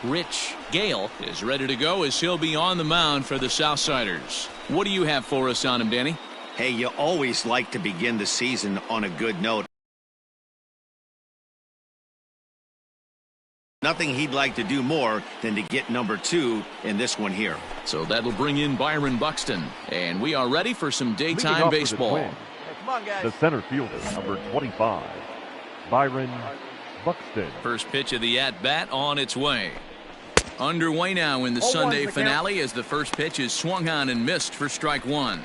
RICHGALE is ready to go as he'll be on the mound for the Southsiders. What do you have for us on him, Danny? Hey, you always like to begin the season on a good note. Nothing he'd like to do more than to get number 2 in this one here. So that'll bring in Byron Buxton, and we are ready for some daytime baseball. Come on, guys. The center fielder, number 25, Byron Buxton. First pitch of the at-bat on its way. Underway now in the Sunday finale as the first pitch is swung on and missed for strike 1.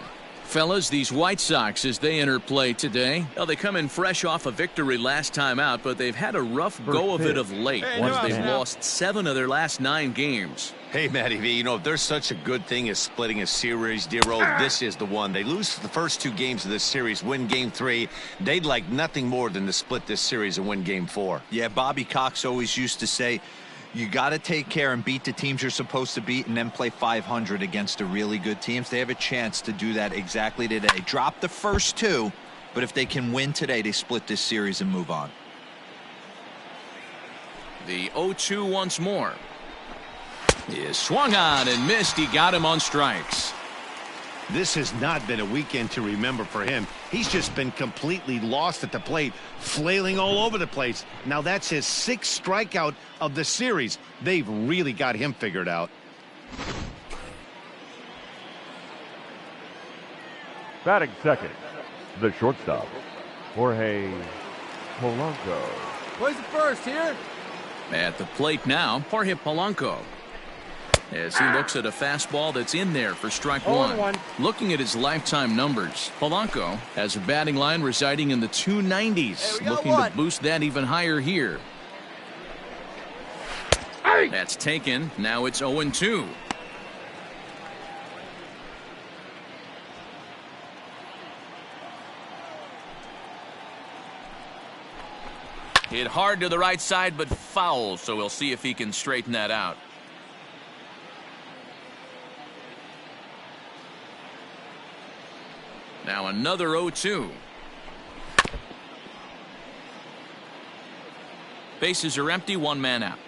Fellas, these White Sox, as they enter play today, well, they come in fresh off a victory last time out, but they've had a rough go of it of late. They've lost 7 of their last 9 games. Hey, Matty V, you know, if there's such a good thing as splitting a series, Dero, this is the one. They lose the first 2 games of this series, win Game 3. They'd like nothing more than to split this series and win Game 4. Yeah, Bobby Cox always used to say, you got to take care and beat the teams you're supposed to beat and then play 500 against the really good teams. They have a chance to do that exactly today. Drop the first 2, but if they can win today, they split this series and move on. The 0-2 once more. He is swung on and missed. He got him on strikes. This has not been a weekend to remember for him. He's just been completely lost at the plate, flailing all over the place. Now that's his 6th strikeout of the series. They've really got him figured out. Batting second, the shortstop, Jorge Polanco. Where's the first here? At the plate now, Jorge Polanco. As he looks at a fastball that's in there for strike 1. Looking at his lifetime numbers, Polanco has a batting line residing in the 290s. Looking to boost that even higher here. That's taken. Now it's 0-2. Hit hard to the right side, but foul, so we'll see if he can straighten that out. Now another 0-2. Bases are empty, 1 man out.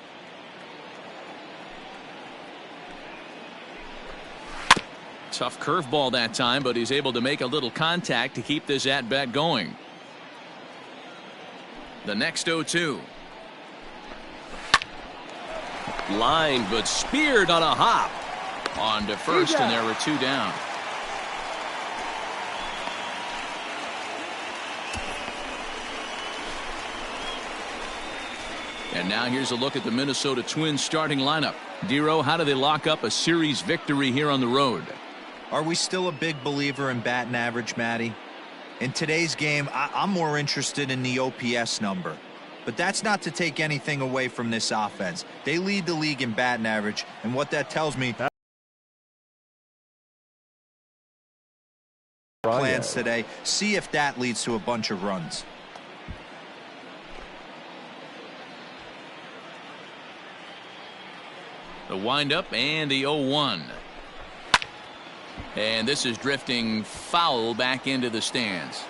Tough curveball that time, but he's able to make a little contact to keep this at-bat going. The next 0-2. Line, but speared on a hop. On to first, and there were 2 down. And now here's a look at the Minnesota Twins starting lineup. Dero, how do they lock up a series victory here on the road? Are we still a big believer in batting average, Matty? In today's game, I'm more interested in the OPS number. But that's not to take anything away from this offense. They lead the league in batting average, and what that tells me, plans today, see if that leads to a bunch of runs. The windup and the 0-1. And this is drifting foul back into the stands.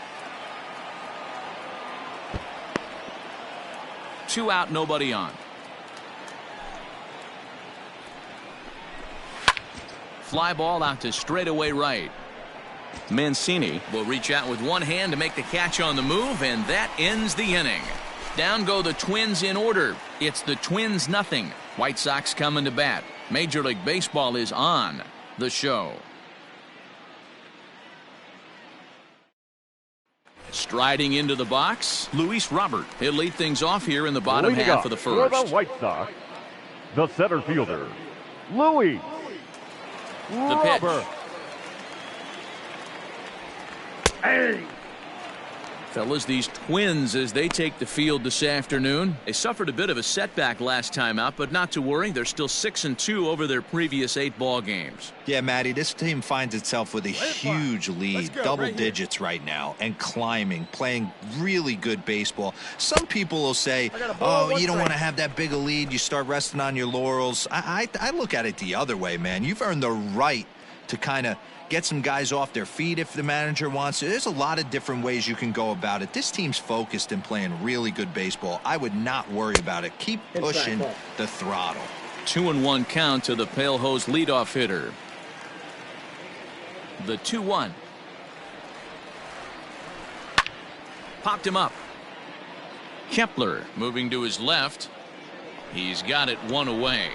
2 out, nobody on. Fly ball out to straightaway right. Mancini will reach out with one hand to make the catch on the move, and that ends the inning. Down go the Twins in order. It's the Twins nothing. White Sox coming to bat. Major League Baseball is on the show. Striding into the box, Luis Robert. He'll lead things off here in the bottom half of the first. For the White Sox, the center fielder, Luis Robert. Hey. Fellas, these Twins, as they take the field this afternoon, they suffered a bit of a setback last time out, but not to worry. They're still 6-2 over their previous 8 ball games. Yeah, Matty, this team finds itself with a huge lead, double digits right now, and climbing, playing really good baseball. Some people will say, oh, you don't want to have that big a lead. You start resting on your laurels. I look at it the other way, man. You've earned the right to kind of get some guys off their feet if the manager wants to. There's a lot of different ways you can go about it. This team's focused and playing really good baseball. I would not worry about it. Keep pushing the throttle. 2-1 count to the Pale Hose leadoff hitter. The 2-1. Popped him up. Kepler moving to his left. He's got it one away.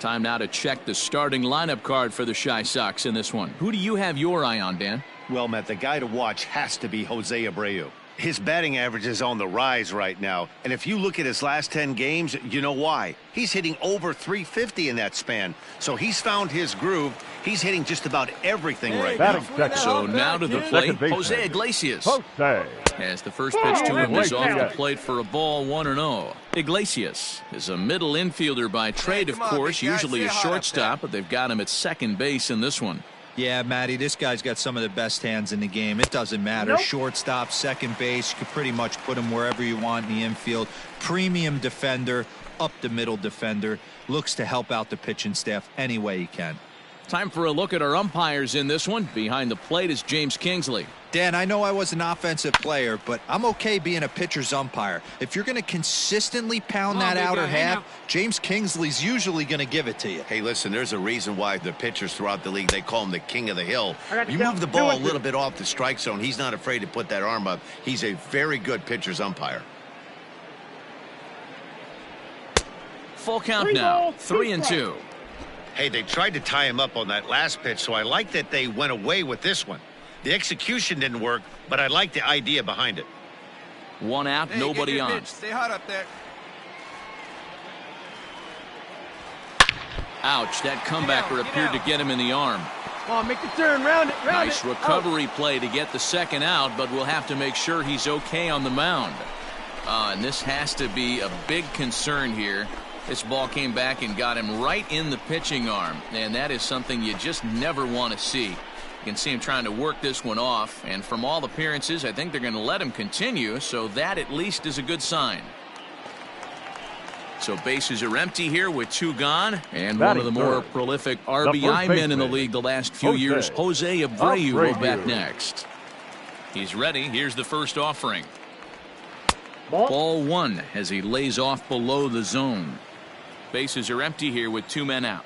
Time now to check the starting lineup card for the Chi Sox in this one. Who do you have your eye on, Dan? Well, Matt, the guy to watch has to be Jose Abreu. His batting average is on the rise right now. And if you look at his last 10 games, you know why. He's hitting over 350 in that span. So he's found his groove. He's hitting just about everything right now. So now to the plate, Jose Iglesias. As the first pitch to him is off the plate for a ball, 1-0. Iglesias is a middle infielder by trade, of course, usually a shortstop, but they've got him at second base in this one. Yeah, Matty, this guy's got some of the best hands in the game. It doesn't matter. Shortstop, second base, you can pretty much put him wherever you want in the infield. Premium defender, up the middle defender. Looks to help out the pitching staff any way he can. Time for a look at our umpires in this one. Behind the plate is James Kingsley. Dan, I know I was an offensive player, but I'm okay being a pitcher's umpire. If you're going to consistently pound that outer half, James Kingsley's usually going to give it to you. Hey, listen, there's a reason why the pitchers throughout the league, they call him the king of the hill. You move the ball a little bit off the strike zone, he's not afraid to put that arm up. He's a very good pitcher's umpire. Full count now, 3-2. Hey, they tried to tie him up on that last pitch, so I like that they went away with this one. The execution didn't work, but I like the idea behind it. One out, nobody on. Pitch. Stay hot up there. Ouch, that comebacker appeared to get him in the arm. Come on, make the turn, round it, round Nice recovery play to get the second out, but we'll have to make sure he's okay on the mound. And this has to be a big concern here. This ball came back and got him right in the pitching arm, and that is something you just never want to see. You can see him trying to work this one off, and from all appearances, I think they're going to let him continue, so that at least is a good sign. So bases are empty here with two gone, and one of the more prolific RBI men in the league the last few years, Jose Abreu, will bat next. He's ready. Here's the first offering. Ball one as he lays off below the zone. Bases are empty here with two men out.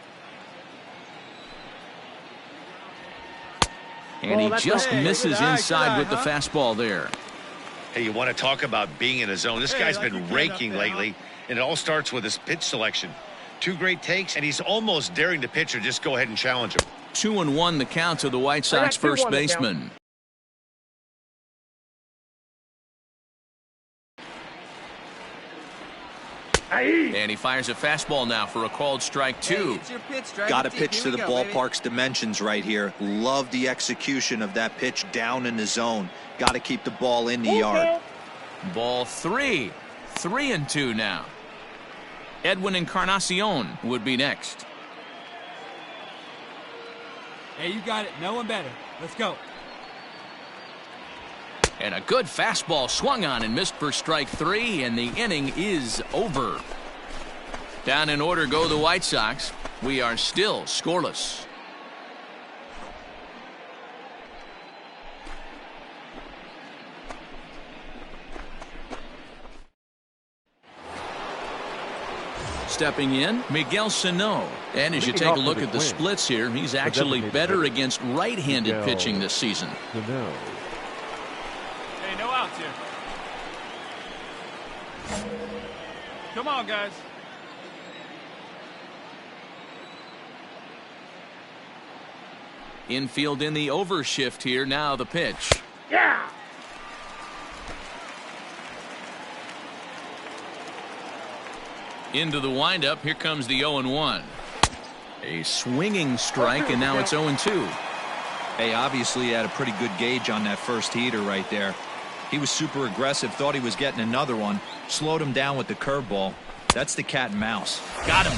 And he just misses inside with the fastball there. Hey, you want to talk about being in a zone? This guy's been raking lately, and it all starts with his pitch selection. Two great takes, and he's almost daring the pitcher just go ahead and challenge him. 2-1 the count to the White Sox first baseman. And he fires a fastball now for a called strike two. Got to pitch to the ballpark's dimensions right here. Love the execution of that pitch down in the zone. Got to keep the ball in the yard. Ball three. 3-2 now. Edwin Encarnacion would be next. Hey, you got it. No one better. Let's go. And a good fastball swung on and missed for strike three, and the inning is over. Down in order go the White Sox. We are still scoreless. Stepping in, Miguel Sano. And as you take a look at the splits here, he's actually better against right-handed pitching this season. No outs here. Come on, guys. Infield in the overshift here. Now the pitch. Yeah. Into the windup. Here comes the 0-1. A swinging strike, and now it's 0-2. Hey, obviously he had a pretty good gauge on that first heater right there. He was super aggressive, thought he was getting another one, slowed him down with the curveball. That's the cat and mouse. Got him.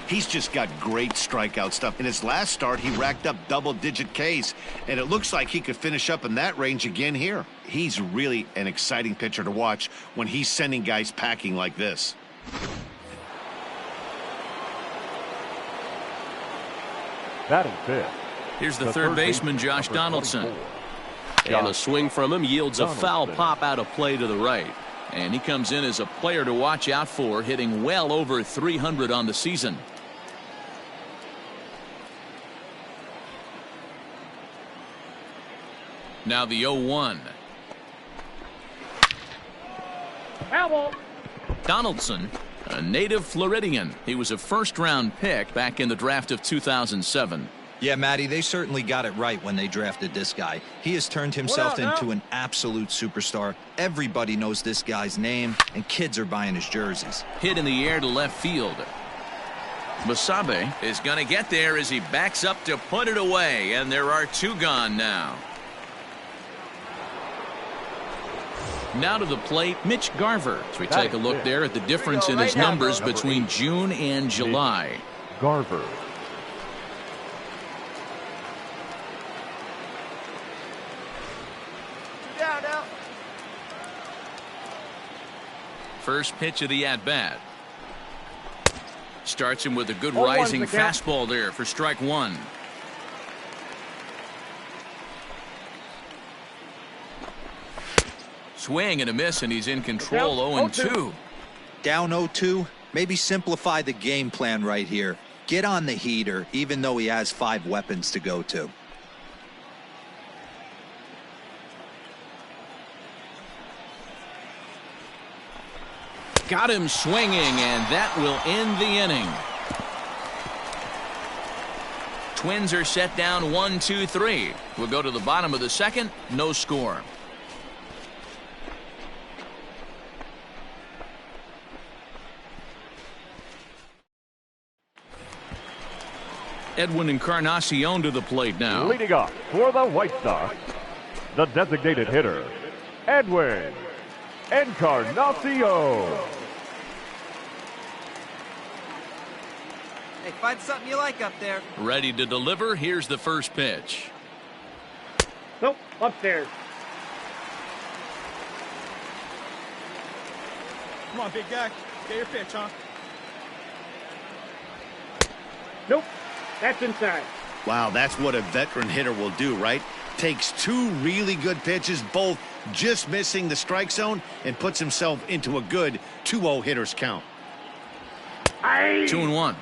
He's just got great strikeout stuff. In his last start, he racked up double-digit Ks, and it looks like he could finish up in that range again here. He's really an exciting pitcher to watch when he's sending guys packing like this. Batting fifth. Here's the third baseman, Josh Donaldson. And a swing from him yields a foul Donaldson. pop out of play to the right. And he comes in as a player to watch out for, hitting well over 300 on the season. Now the 0-1. Donaldson, a native Floridian. He was a first-round pick back in the draft of 2007. Yeah, Matty, they certainly got it right when they drafted this guy. He has turned himself into an absolute superstar. Everybody knows this guy's name, and kids are buying his jerseys. Hit in the air to left field. Basabe is going to get there as he backs up to put it away, and there are two gone now. Now to the plate, Mitch Garver. As we take a look there at the difference in his numbers between June and July. Garver. First pitch of the at-bat. Starts him with a good rising fastball there for strike one. Swing and a miss, and he's in control. 0-2. Down 0-2. Maybe simplify the game plan right here. Get on the heater, even though he has 5 weapons to go to. Got him swinging, and that will end the inning. Twins are set down 1-2-3. We'll go to the bottom of the second. No score. Edwin Encarnacion to the plate now. Leading off for the White Sox, the designated hitter, Edwin Encarnacion. Hey, find something you like up there. Ready to deliver. Here's the first pitch. Nope, upstairs. Come on, big guy. Get your pitch, huh? Nope, that's inside. Wow, that's what a veteran hitter will do, right? Takes 2 really good pitches, both just missing the strike zone, and puts himself into a good 2-0 hitter's count. 2-1.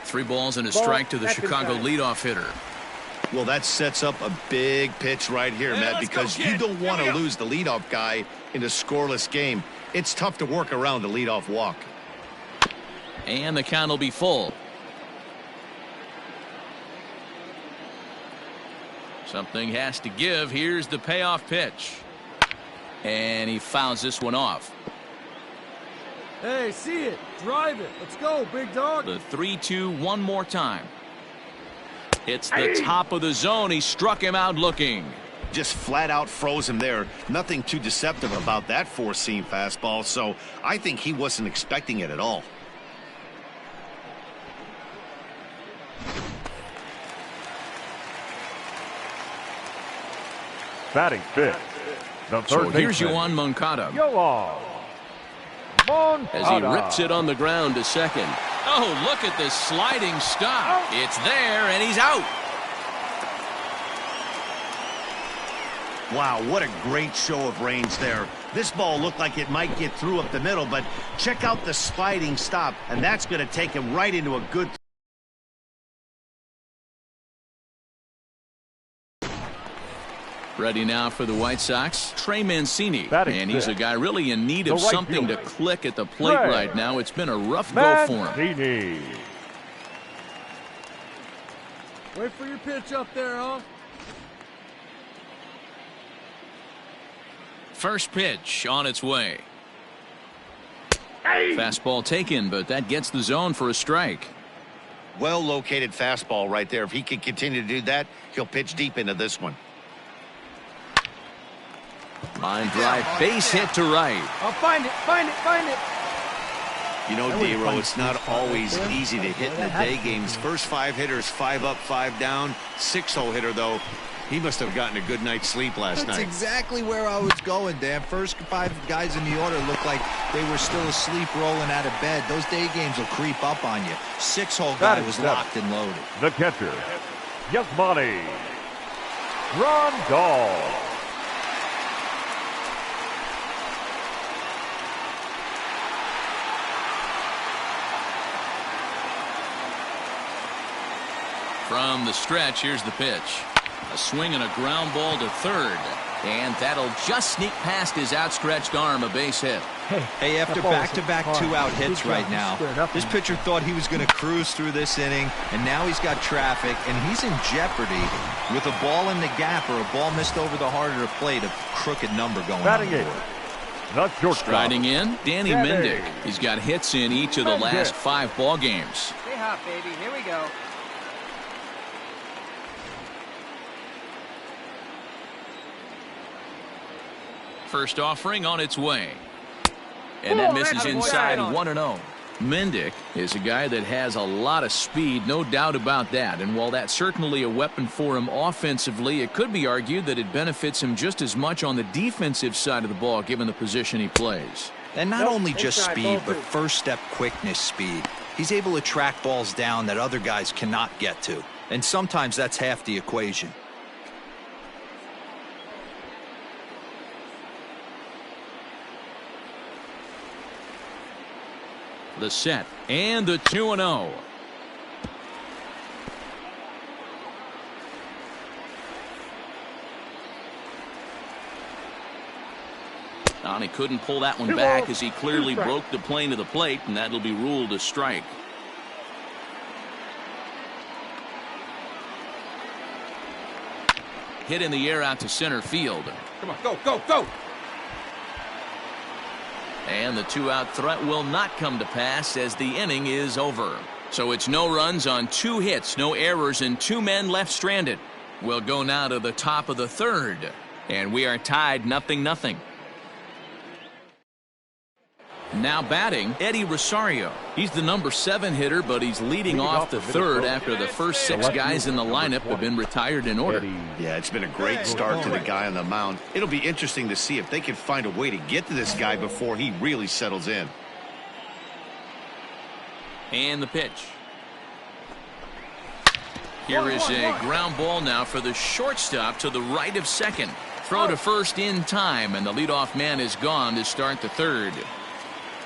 Three balls and a strike to the Chicago leadoff hitter. Well, that sets up a big pitch right here, Matt, because you don't want to lose the leadoff guy in a scoreless game. It's tough to work around a leadoff walk. And the count will be full. Something has to give. Here's the payoff pitch. And he fouls this one off. Hey, see it. Drive it. Let's go, big dog. The 3-2 one more time. It's the top of the zone. He struck him out looking. Just flat out froze him there. Nothing too deceptive about that four-seam fastball, so I think he wasn't expecting it at all. Batting fifth, the third So here's baseman, Yoan Moncada. As he rips it on the ground to second. Oh, look at this sliding stop. It's there, and he's out. Wow, what a great show of range there. This ball looked like it might get through up the middle, but check out the sliding stop, and that's going to take him right into a good... Ready now for the White Sox, Trey Mancini. Batting And he's a guy really in need of The right something to fielder, click at the plate Trey right now. It's been a rough go for him. Mancini. Wait for your pitch up there, huh? First pitch on its way. Fastball taken, but that gets the zone for a strike. Well-located fastball right there. If he can continue to do that, he'll pitch deep into this one. Line drive, base hit to right. I'll find it, find it, find it. You know, D-Row, it's not always easy to hit in the day games. First 5 hitters, 5 up, 5 down. 6-hole hitter, though, he must have gotten a good night's sleep last night. That's exactly where I was going, Dan. First 5 guys in the order look like they were still asleep rolling out of bed. Those day games will creep up on you. 6-hole guy was locked and loaded. The catcher, Yasmani Grandal. From the stretch, here's the pitch. A swing and a ground ball to third. And that'll just sneak past his outstretched arm, a base hit. Hey, after back-to-back two-out hits right now, this pitcher thought he was going to cruise through this inning, and now he's got traffic, and he's in jeopardy with a ball in the gap or a ball missed over the heart of the plate, a crooked number going Batting on. it. Not shortstop. Striding in, Danny Mendick. He's got hits in each of the last 5 ball games. Stay hot, baby. Here we go. First offering on its way. And that misses inside 1-0. Mendick is a guy that has a lot of speed, no doubt about that. And while that's certainly a weapon for him offensively, it could be argued that it benefits him just as much on the defensive side of the ball, given the position he plays. And not only just speed, but first-step quickness speed. He's able to track balls down that other guys cannot get to. And sometimes that's half the equation. The set and the 2-0. And he couldn't pull that one back as he clearly broke the plane of the plate, and that'll be ruled a strike. Hit in the air out to center field. Come on, go, go, go! And the 2-out threat will not come to pass as the inning is over. So it's no runs on 2 hits, no errors, and 2 men left stranded. We'll go now to the top of the 3rd. And we are tied 0-0. Now batting, Eddie Rosario. He's the number 7 hitter, but he's leading off the 3rd after the first 6 guys in the lineup have been retired in order. Yeah, it's been a great start to the guy on the mound. It'll be interesting to see if they can find a way to get to this guy before he really settles in. And the pitch. Here is a ground ball now for the shortstop to the right of second. Throw to first in time, and the leadoff man is gone to start the 3rd.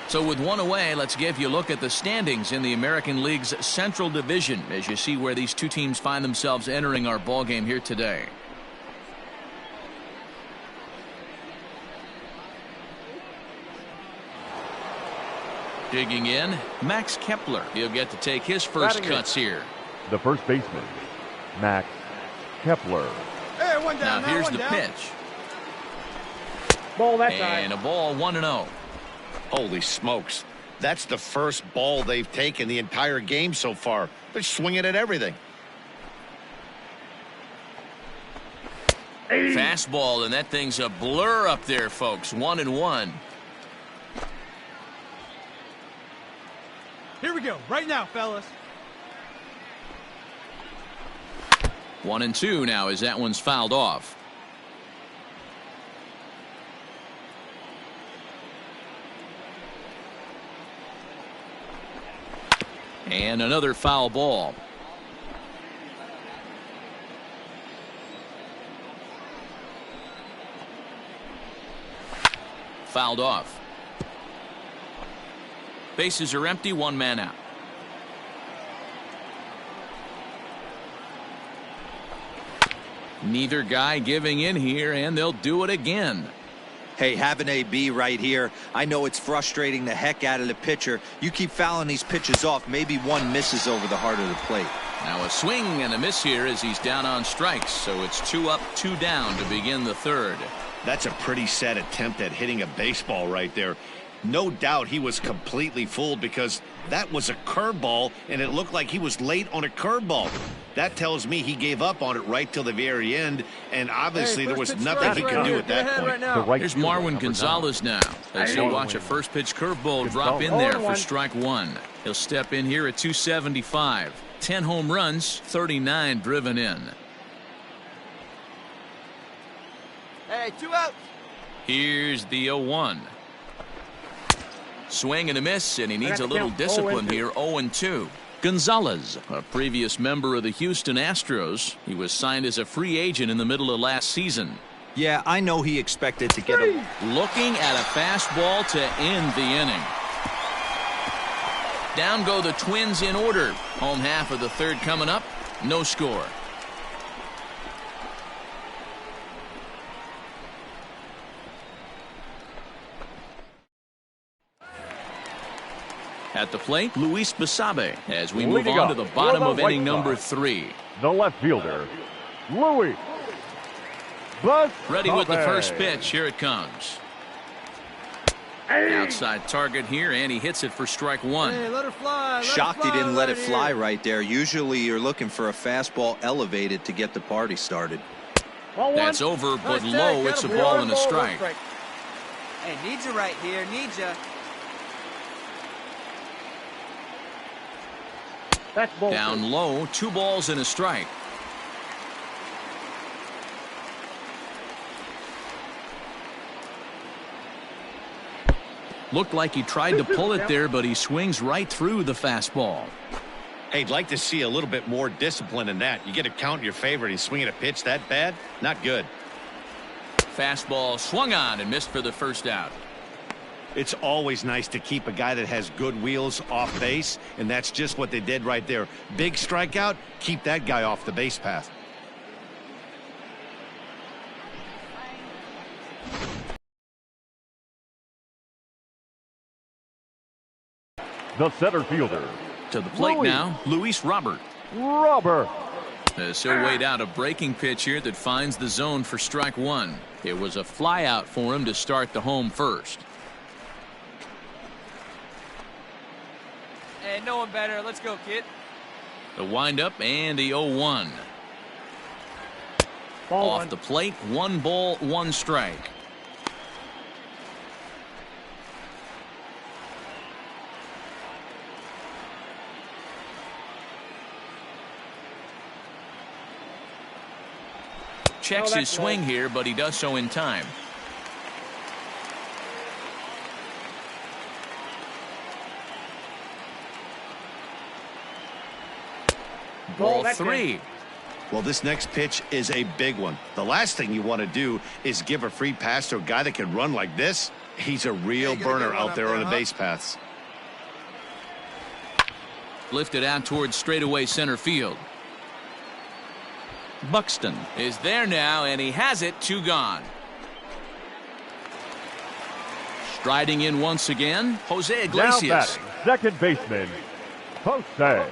So with 1 away, let's give you a look at the standings in the American League's Central Division as you see where these 2 teams find themselves entering our ball game here today. Digging in, Max Kepler. He'll get to take his first cuts here. The first baseman, Max Kepler. Hey, one down, now here's the pitch. Ball that and a ball 1-0. Holy smokes. That's the first ball they've taken the entire game so far. They're swinging at everything. Fastball, and that thing's a blur up there, folks. 1-1. Here we go, right now, fellas. 1-2 now as that one's fouled off. And another foul ball. Fouled off. Bases are empty, 1 man out. Neither guy giving in here, and they'll do it again. Hey, have an AB right here. I know it's frustrating the heck out of the pitcher. You keep fouling these pitches off, maybe one misses over the heart of the plate. Now a swing and a miss here as he's down on strikes, so it's 2 up, 2 down to begin the 3rd. That's a pretty sad attempt at hitting a baseball right there. No doubt he was completely fooled because that was a curveball and it looked like he was late on a curveball. That tells me he gave up on it right till the very end, and obviously there was nothing he could do at that point. Here's Marwin Gonzalez now as he'll watch a first pitch curveball drop in there for strike 1. He'll step in here at 275. 10 home runs, 39 driven in. Hey, 2 outs. Here's the 0-1. Swing and a miss, and he needs a little discipline here. 0-2. Gonzalez, a previous member of the Houston Astros. He was signed as a free agent in the middle of last season. Yeah, I know he expected to get a... Looking at a fastball to end the inning. Down go the Twins in order. Home half of the third coming up. No score. At the plate, Luis Basabe, as we move on to the bottom of inning number 3. The left fielder, Luis Basabe. Ready with the first pitch. Here it comes. Outside target here, and he hits it for strike 1. Hey, let her fly. Shocked he didn't let it fly right there. Usually you're looking for a fastball elevated to get the party started. That's over, but low. It's a ball and a strike. Hey, need you right here. Need you. Down low, 2 balls and a strike. Looked like he tried to pull it there, but he swings right through the fastball. Hey, I'd like to see a little bit more discipline in that. You get a count in your favor and he's swinging a pitch that bad? Not good. Fastball swung on and missed for the first out. It's always nice to keep a guy that has good wheels off base, and that's just what they did right there. Big strikeout, keep that guy off the base path. The center fielder. To the plate now, Luis Robert. As he'll wait out a breaking pitch here that finds the zone for strike 1. It was a fly out for him to start the home first. Hey, no one better. Let's go, kid. The windup and the 0-1. Off the plate, 1 ball, 1 strike. Checks his swing here, but he does so in time. Ball 3. Well, this next pitch is a big one. The last thing you want to do is give a free pass to a guy that can run like this. He's a real burner out there on the base paths. Lifted out towards straightaway center field. Buxton is there now, and he has it. 2 gone. Striding in once again, Jose Iglesias. Now batting, second baseman, Jose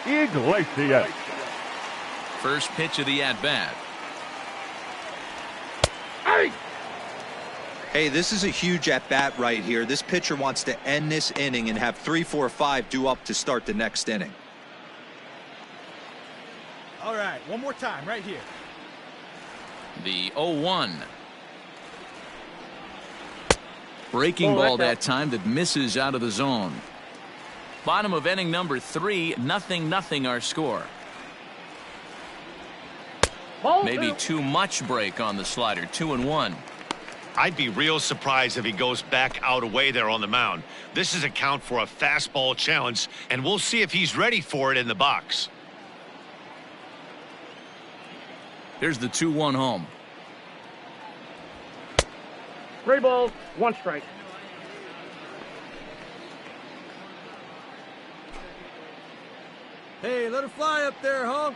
Iglesias. First pitch of the at-bat. Hey, this is a huge at-bat right here. This pitcher wants to end this inning and have 3, 4, 5 due up to start the next inning. All right, one more time right here. The 0-1. Breaking ball that time that misses out of the zone. Bottom of inning number 3, 0-0 our score. Maybe too much break on the slider. 2-1. I'd be real surprised if he goes back out away there on the mound. This is a count for a fastball challenge, and we'll see if he's ready for it in the box. Here's the 2-1 home. 3 balls, 1 strike. Hey, let her fly up there, Hunk.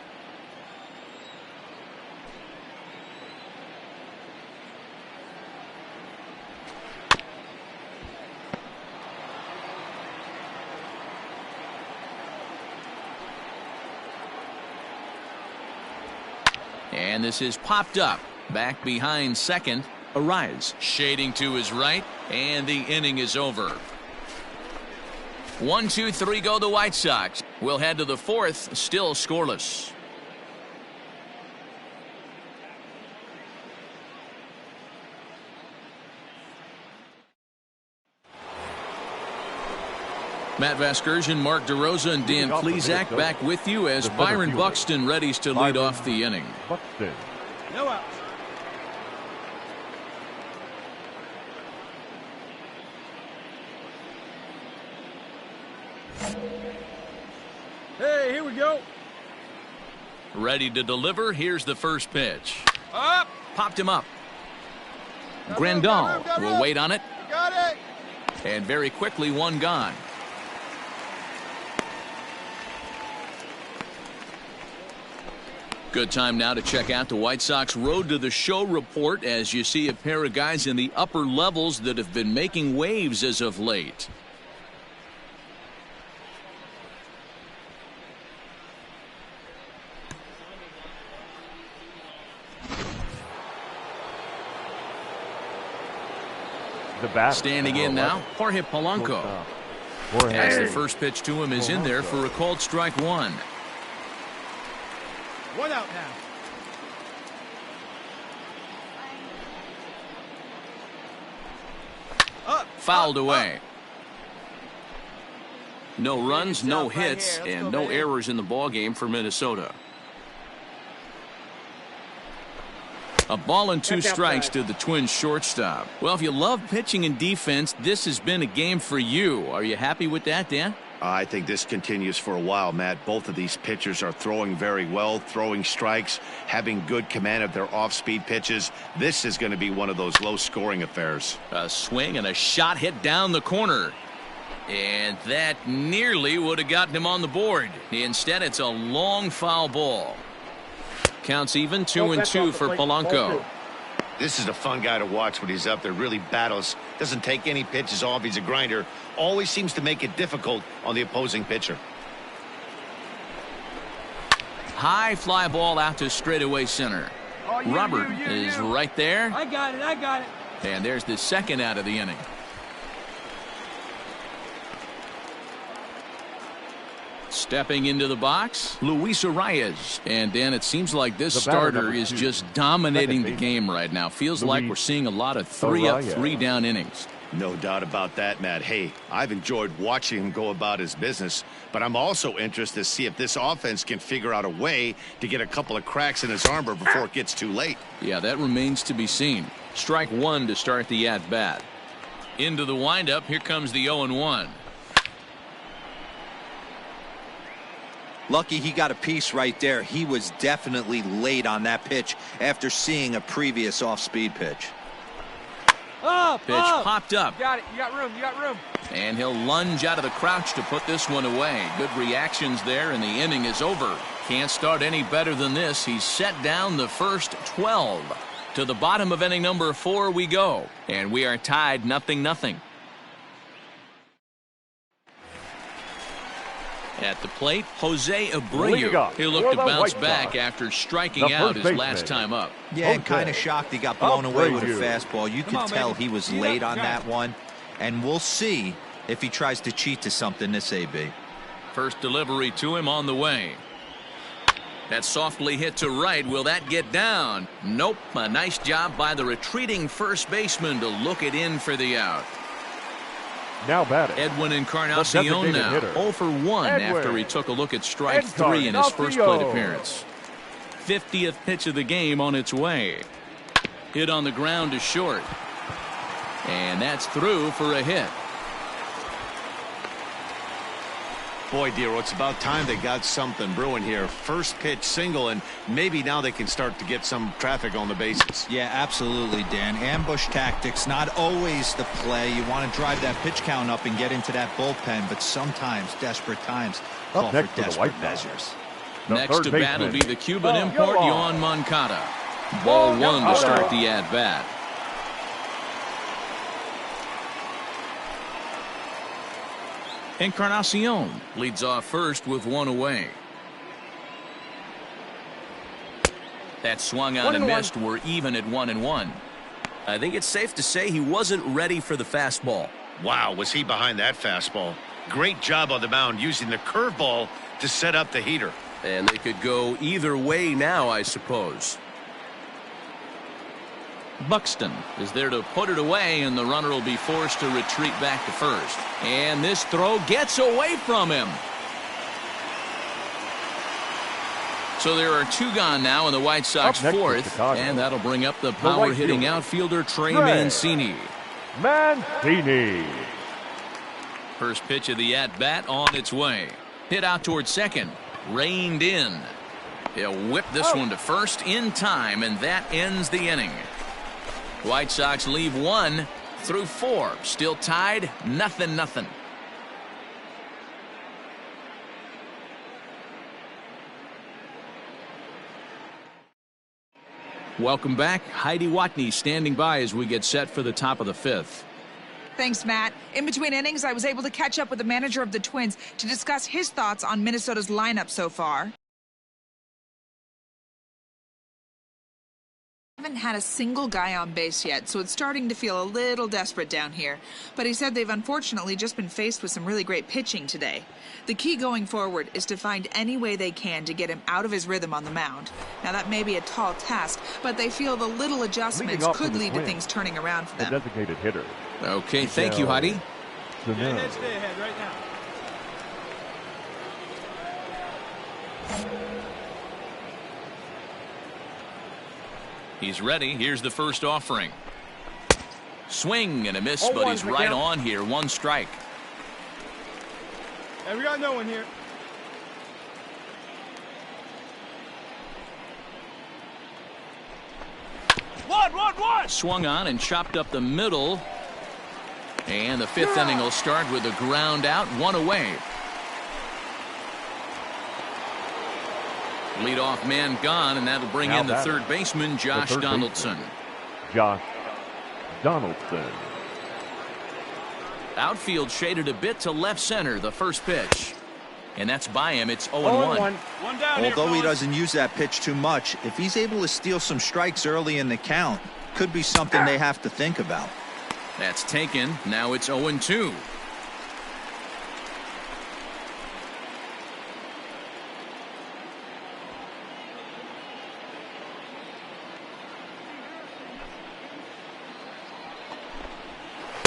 And this is popped up. Back behind second. Arise. Shading to his right. And the inning is over. 1, 2, 3 go the White Sox. We'll head to the 4th. Still scoreless. Matt Vasgersian, Mark DeRosa, and Dan Plesac back with you as Byron Buxton readies to lead off the inning. Buxton. No outs. Hey, here we go. Ready to deliver. Here's the first pitch. Up. Popped him up. Grandal will wait on it. Got it. And very quickly, one gone. Good time now to check out the White Sox Road to the Show report as you see a pair of guys in the upper levels that have been making waves as of late. The bat Standing in now, Jorge Polanco. As the first pitch to him is in there for a called strike one. One out now. Fouled away. No runs, no hits, and no errors in the ballgame for Minnesota. A ball and two strikes to the Twins shortstop. Well, if you love pitching and defense, this has been a game for you. Are you happy with that, Dan? I think this continues for a while, Matt. Both of these pitchers are throwing very well, throwing strikes, having good command of their off-speed pitches. This is going to be one of those low-scoring affairs. A swing and a shot hit down the corner. And that nearly would have gotten him on the board. Instead, it's a long foul ball. Counts even 2-2 for Polanco. This is a fun guy to watch when he's up there. Really battles. Doesn't take any pitches off. He's a grinder. Always seems to make it difficult on the opposing pitcher. High fly ball out to straightaway center. Robert is right there. I got it. I got it. And there's the second out of the inning. Stepping into the box, Luis Arias. And Dan, it seems like this starter is just dominating the game right now. Feels like we're seeing a lot of 3-up, 3-down innings. No doubt about that, Matt. Hey, I've enjoyed watching him go about his business, but I'm also interested to see if this offense can figure out a way to get a couple of cracks in his armor before it gets too late. Yeah, that remains to be seen. Strike one to start the at-bat. Into the windup, here comes the 0-1. Lucky he got a piece right there. He was definitely late on that pitch after seeing a previous off-speed pitch. Pitch popped up. You got it. You got room. You got room. And he'll lunge out of the crouch to put this one away. Good reactions there, and the inning is over. Can't start any better than this. He's set down the first 12. To the bottom of inning number 4 we go. And we are tied 0-0. At the plate, Jose Abreu. He looked to bounce back after striking out his last time up. Yeah, and kind of shocked he got blown away with a fastball. You could tell he was late on that one. And we'll see if he tries to cheat to something this AB. First delivery to him on the way. That softly hit to right. Will that get down? Nope. A nice job by the retreating first baseman to look it in for the out. Now batting, Edwin Encarnacion now 0 for 1 after he took a look at strike 3 in his first plate appearance. 50th pitch of the game on its way. Hit on the ground to short. And that's through for a hit. Boy, Dero, it's about time they got something brewing here. First pitch single, and maybe now they can start to get some traffic on the bases. Yeah, absolutely, Dan. Ambush tactics, not always the play. You want to drive that pitch count up and get into that bullpen, but sometimes desperate times call for desperate measures. Next to bat will be the Cuban import, Yohan Moncada. Ball 1 to start the at-bat. Encarnacion leads off first with 1 away. That swung on and missed. We're even at 1-1. I think it's safe to say he wasn't ready for the fastball. Wow, was he behind that fastball? Great job on the mound using the curveball to set up the heater. And they could go either way now, I suppose. Buxton is there to put it away, and the runner will be forced to retreat back to first. And this throw gets away from him. So there are 2 gone now in the White Sox 4th, and that'll bring up the power-hitting outfielder Trey Mancini. First pitch of the at-bat on its way. Hit out towards second. Reined in. He'll whip this one to first in time, and that ends the inning. White Sox leave 1 through 4. Still tied, 0-0. Welcome back. Heidi Watney standing by as we get set for the top of the 5th. Thanks, Matt. In between innings, I was able to catch up with the manager of the Twins to discuss his thoughts on Minnesota's lineup so far. Haven't had a single guy on base yet, so it's starting to feel a little desperate down here. But he said they've unfortunately just been faced with some really great pitching today. The key going forward is to find any way they can to get him out of his rhythm on the mound. Now, that may be a tall task, but they feel the little adjustments could lead to things turning around for them. The designated hitter. Okay, thank you, Heidi. Head stay ahead right now. He's ready. Here's the first offering. Swing and a miss, but he's right on here. 1 strike. Hey, we got no one here. One. Swung on and chopped up the middle. And the 5th inning will start with a ground out, 1 away. Leadoff man gone, and that'll bring in the third baseman, Josh Donaldson. Josh Donaldson. Outfield shaded a bit to left center, the first pitch. And that's by him. It's 0-1. Although he doesn't use that pitch too much, if he's able to steal some strikes early in the count, could be something they have to think about. That's taken. Now it's 0-2.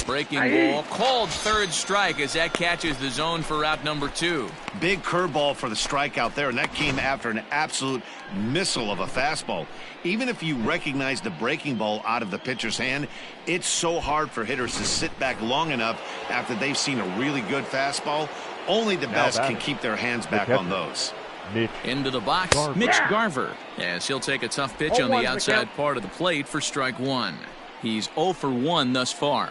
Breaking ball called third strike as that catches the zone for out number 2. Big curveball for the strikeout there, and that came after an absolute missile of a fastball. Even if you recognize the breaking ball out of the pitcher's hand, it's so hard for hitters to sit back long enough after they've seen a really good fastball. Only the best can keep their hands back on those. Into the box, Mitch Garver, as he'll take a tough pitch on the outside part of the plate for strike 1. He's 0 for 1 thus far.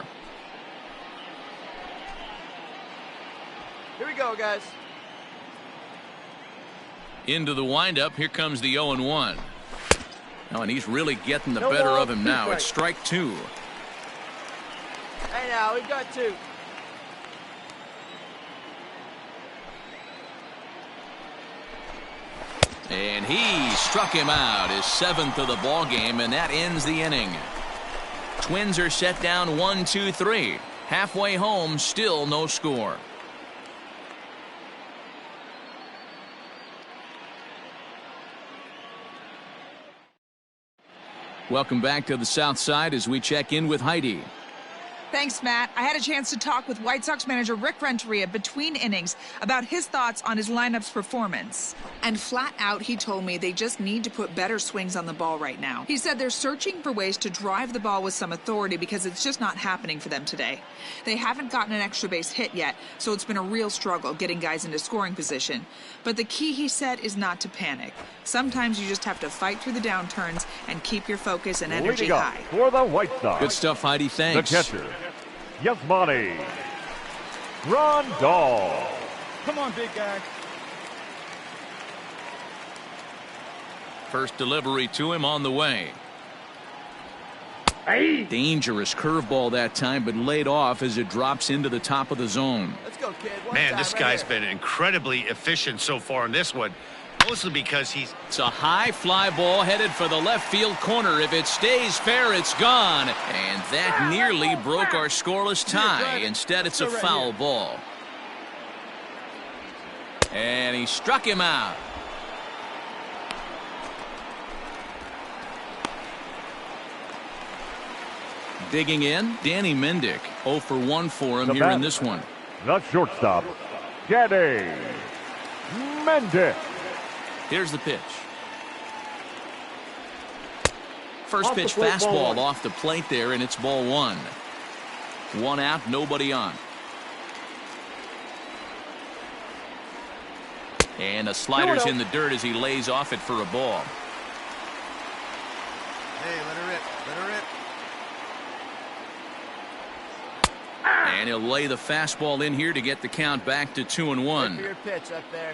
Here we go, guys. Into the windup. Here comes the 0-1. Oh, and he's really getting the better of him now. It's strike 2. Hey, now, we've got 2. And he struck him out, his 7th of the ball game, and that ends the inning. Twins are set down 1-2-3. Halfway home, still no score. Welcome back to the South Side as we check in with Heidi. Thanks, Matt. I had a chance to talk with White Sox manager Rick Renteria between innings about his thoughts on his lineup's performance. And flat out, he told me they just need to put better swings on the ball right now. He said they're searching for ways to drive the ball with some authority because it's just not happening for them today. They haven't gotten an extra base hit yet, so it's been a real struggle getting guys into scoring position. But the key, he said, is not to panic. Sometimes you just have to fight through the downturns and keep your focus and energy high. For the White Sox. Good stuff, Heidi. Thanks. The catcher, Yasmani Grandal. Come on, big guy. First delivery to him on the way. Dangerous curveball that time, but laid off as it drops into the top of the zone. Let's go, kid. Man, this guy's been incredibly efficient so far in this one. Mostly because It's a high fly ball headed for the left field corner. If it stays fair, it's gone. And that nearly broke our scoreless tie. Instead, it's a foul ball. And he struck him out. Digging in, Danny Mendick. 0 for 1 for him here in this one. The shortstop, Danny Mendick. Here's the pitch. First pitch fastball off the plate there, and it's ball 1. 1 out, nobody on. And the slider's in the dirt as he lays off it for a ball. Hey, let her rip. Let her rip. And he'll lay the fastball in here to get the count back to 2-1. Your pitch up there.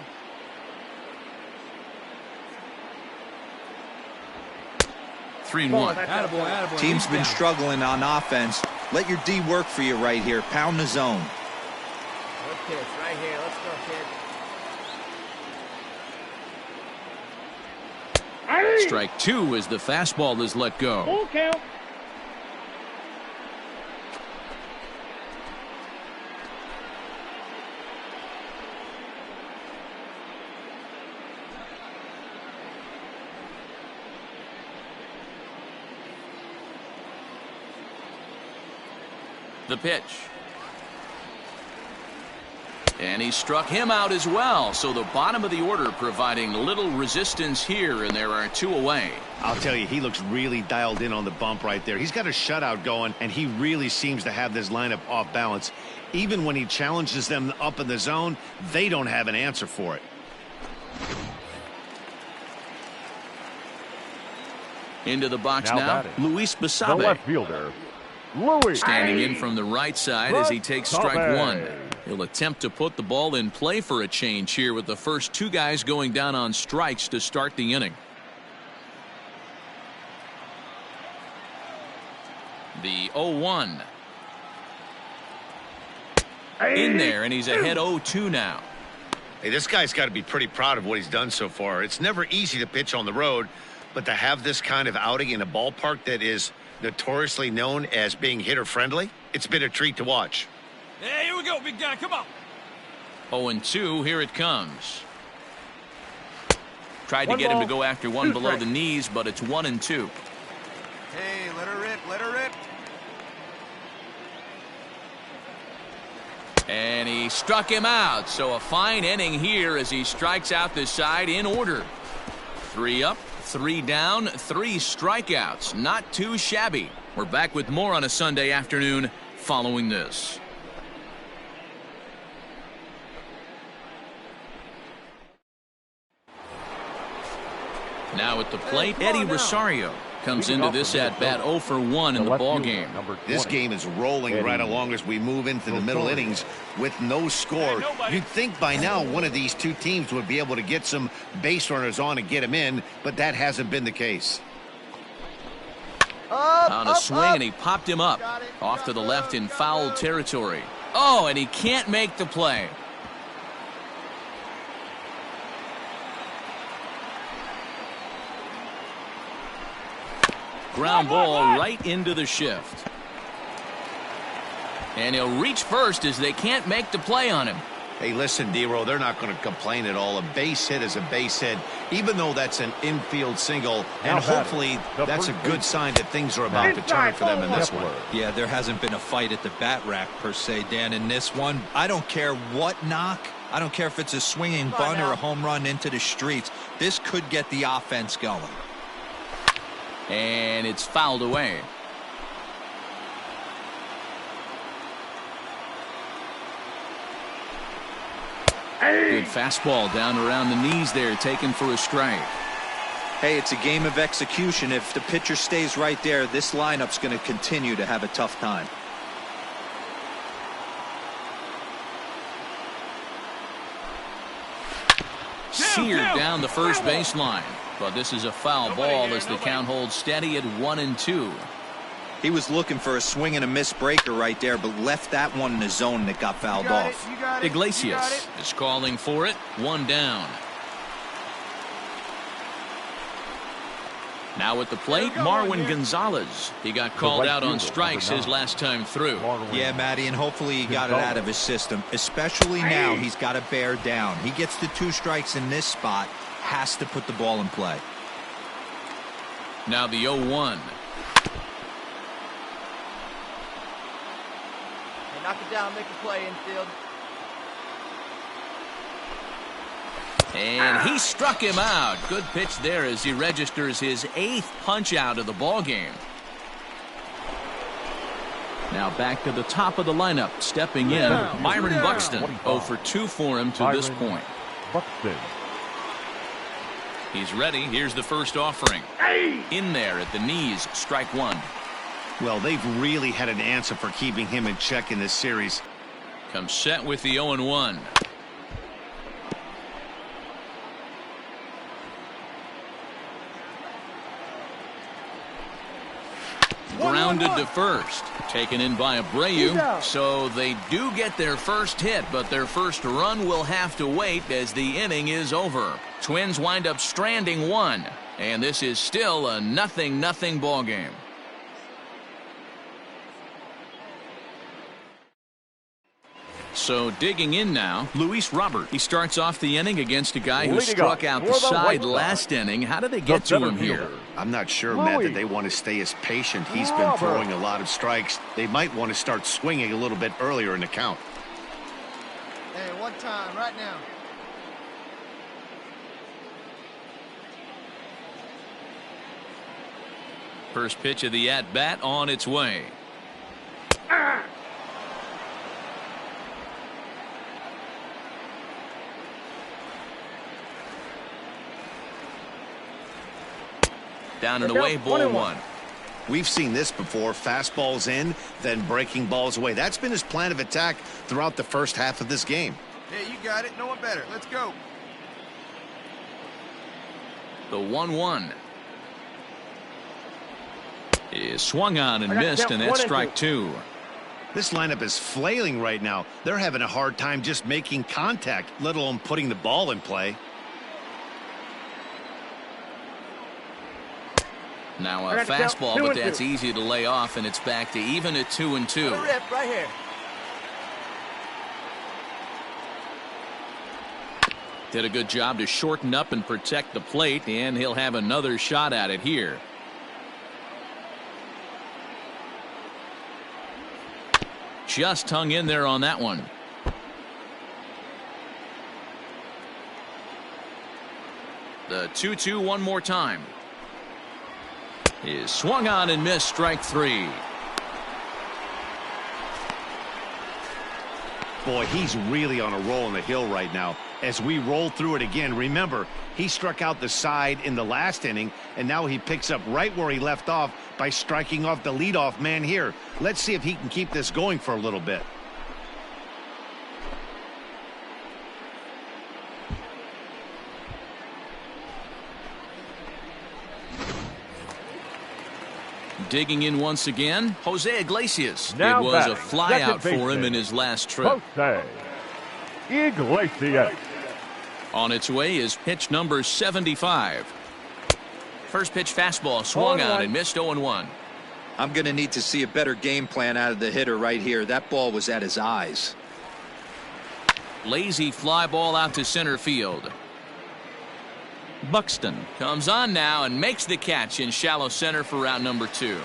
3-1. Attaboy. Team's been struggling on offense. Let your D work for you right here. Pound the zone. Good pitch right here. Let's go, kid. Strike 2 as the fastball is let go. Full count. The pitch. And he struck him out as well. So the bottom of the order providing little resistance here, and there are 2 away. I'll tell you, he looks really dialed in on the bump right there. He's got a shutout going, and he really seems to have this lineup off balance. Even when he challenges them up in the zone, they don't have an answer for it. Into the box Now now, batting, Luis The Basabe. left fielder, Louis. Standing in from the right side as he takes strike 1. He'll attempt to put the ball in play for a change here with the first 2 guys going down on strikes to start the inning. The 0-1. In there, and he's ahead 0-2 now. Hey, this guy's got to be pretty proud of what he's done so far. It's never easy to pitch on the road, but to have this kind of outing in a ballpark that is notoriously known as being hitter-friendly, it's been a treat to watch. Hey, here we go, big guy. Come on. 0-2, here it comes. Tried to get him to go after one below the knees, but it's 1-2. Hey, let her rip. Let her rip. And he struck him out. So a fine inning here as he strikes out this side in order. 3 up, 3 down, 3 strikeouts. Not too shabby. We're back with more on a Sunday afternoon following this. Now at the plate, Eddie Rosario comes into this at bat 0 for 1 in the ball game. This game is rolling right along as we move into the middle innings with no score. You'd think by now one of these 2 teams would be able to get some base runners on and get them in, but that hasn't been the case. On a swing, and he popped him up off to the left in foul territory. Oh, and he can't make the play. Ground ball right into the shift. And he'll reach first as they can't make the play on him. Hey, listen, D-Row, they're not going to complain at all. A base hit is a base hit, even though that's an infield single. And hopefully that's a good sign that things are about to turn for them in this one. Yeah, there hasn't been a fight at the bat rack per se, Dan, in this one. I don't care what knock. I don't care if it's a swinging bunt or a home run into the streets. This could get the offense going. And it's fouled away. Good fastball down around the knees there, taken for a strike. Hey, it's a game of execution. If the pitcher stays right there, this lineup's going to continue to have a tough time. Seared down the first baseline. But this is a foul ball as the count holds steady at 1-2. He was looking for a swing and a miss breaker right there, but left that one in the zone that got fouled off. Iglesias is calling for it. 1 down. Now at the plate, Marwin Gonzalez. He got called out on strikes his last time through. Yeah, Matty, and hopefully he got it out of his system. Especially now, he's got to bear down. He gets the 2 strikes in this spot. Has to put the ball in play. Now the 0-1. Hey, knock it down, make a play infield. And he struck him out. Good pitch there as he registers his 8th punch out of the ball game. Now back to the top of the lineup. Stepping in, Byron Buxton. 0 for 2 for him to this point. Buxton. He's ready. Here's the first offering. In there at the knees, strike one. Well, they've really had an answer for keeping him in check in this series. Comes set with the 0-1. Grounded to first. Taken in by Abreu. So they do get their first hit, but their first run will have to wait as the inning is over. Twins wind up stranding one, and this is still a 0-0 ball game. So digging in now, Luis Robert. He starts off the inning against a guy who struck out the side last inning. How did they get to him here? I'm not sure, Matt, that they want to stay as patient. He's been throwing a lot of strikes. They might want to start swinging a little bit earlier in the count. Hey, one time, right now. First pitch of the at-bat on its way. Down and away, ball one. We've seen this before. Fastballs in, then breaking balls away. That's been his plan of attack throughout the first half of this game. Yeah, you got it. No one better. Let's go. The 1-1 is swung on and missed, and that's strike two. This lineup is flailing right now. They're having a hard time just making contact, let alone putting the ball in play. Now a fastball, but that's easy to lay off, and it's back to even at 2-2. Rip right here. Did a good job to shorten up and protect the plate, and he'll have another shot at it here. Just hung in there on that one. The 2-2 one more time. Is swung on and missed, strike three. Boy, he's really on a roll on the hill right now. As we roll through it again, remember, he struck out the side in the last inning, and now he picks up right where he left off by striking off the leadoff man here. Let's see if he can keep this going for a little bit. Digging in once again, Jose Iglesias. Now it was batting, a flyout for him baseman, in his last trip. Jose Iglesias. On its way is pitch number 75. First pitch fastball swung on and missed 0-1. I'm going to need to see a better game plan out of the hitter right here. That ball was at his eyes. Lazy fly ball out to center field. Buxton comes on now and makes the catch in shallow center for round number 2.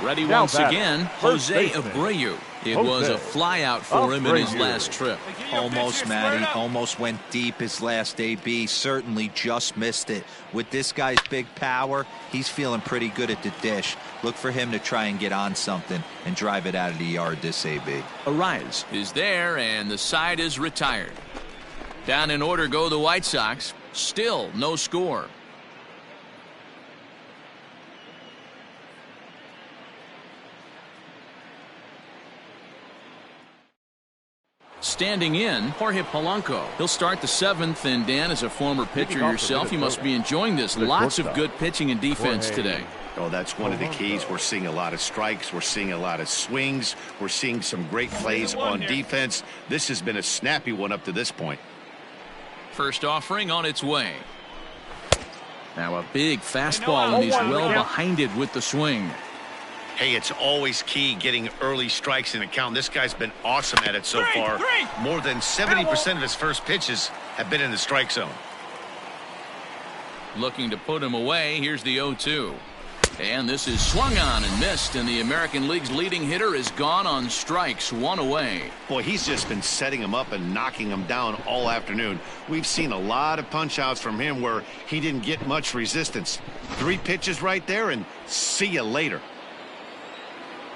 Ready Now once batting, again, first Jose baseman, Abreu. It Jose was a flyout for him in his Abreu. last trip. Almost, Matty. Almost went deep his last AB. Certainly just missed it. With this guy's big power, he's feeling pretty good at the dish. Look for him to try and get on something and drive it out of the yard this AB. A rise is there, and the side is retired. Down in order go the White Sox. Still no score. Standing in, Jorge Polanco. He'll start the 7th, and Dan, as a former pitcher yourself, you must be enjoying this. Lots of good pitching and defense today. Oh, that's one of the keys. We're seeing a lot of strikes. We're seeing a lot of swings. We're seeing some great plays on defense. This has been a snappy one up to this point. First offering on its way. Now a big fastball, and he's well behind it with the swing. Hey, it's always key getting early strikes in a count. This guy's been awesome at it so far. More than 70% of his first pitches have been in the strike zone. Looking to put him away. Here's the 0-2. And this is swung on and missed, and the American League's leading hitter is gone on strikes, one away. Boy, he's just been setting him up and knocking him down all afternoon. We've seen a lot of punch-outs from him where he didn't get much resistance. 3 pitches right there, and see you later.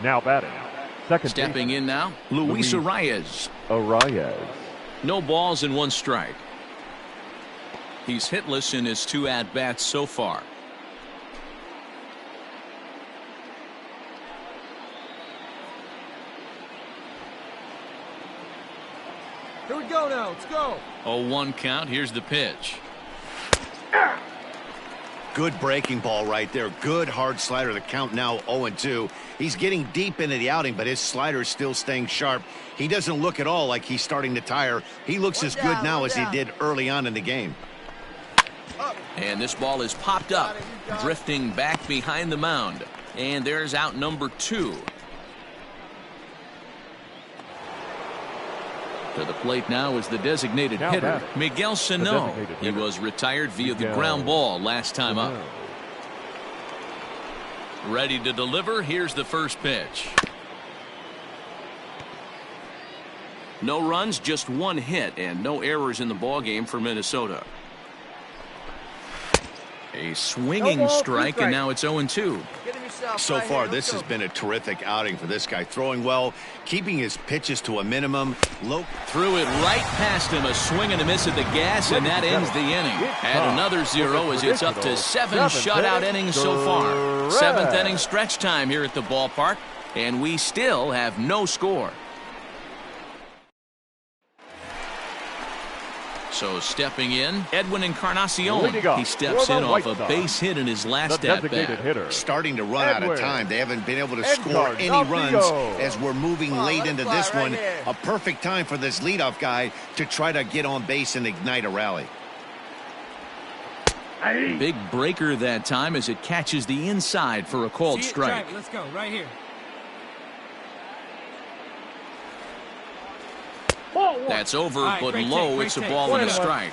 Now batting, second Stepping baseman, in now, Luis Arias. Arias. No balls and 1 strike. He's hitless in his 2 at-bats so far. Here we go now. Let's go. 0-1 count. Here's the pitch. Good breaking ball right there. Good hard slider. The count now 0-2. He's getting deep into the outing, but his slider is still staying sharp. He doesn't look at all like he's starting to tire. He looks as good now as he did early on in the game. And this ball is popped up, drifting back behind the mound. And there's out number 2. To the plate now is the designated hitter, Miguel Sano. He was retired via the ground ball last time up. Ready to deliver. Here's the first pitch. No runs, just 1 hit, and no errors in the ballgame for Minnesota. A swinging strike, and now it's 0-2. So far, this has been a terrific outing for this guy. Throwing well, keeping his pitches to a minimum. Threw it right past him, a swing and a miss at the gas, and that ends the inning. Add another 0 as it's up to 7 shutout innings so far. 7th inning stretch time here at the ballpark, and we still have no score. So stepping in, Edwin Encarnacion. He steps in off a base hit in his last at-bat. Starting to run out of time. They haven't been able to score any runs as we're moving late into this one. A perfect time for this leadoff guy to try to get on base and ignite a rally. Big breaker that time as it catches the inside for a called strike. Let's go right here. That's over, but low. It's a ball and a strike.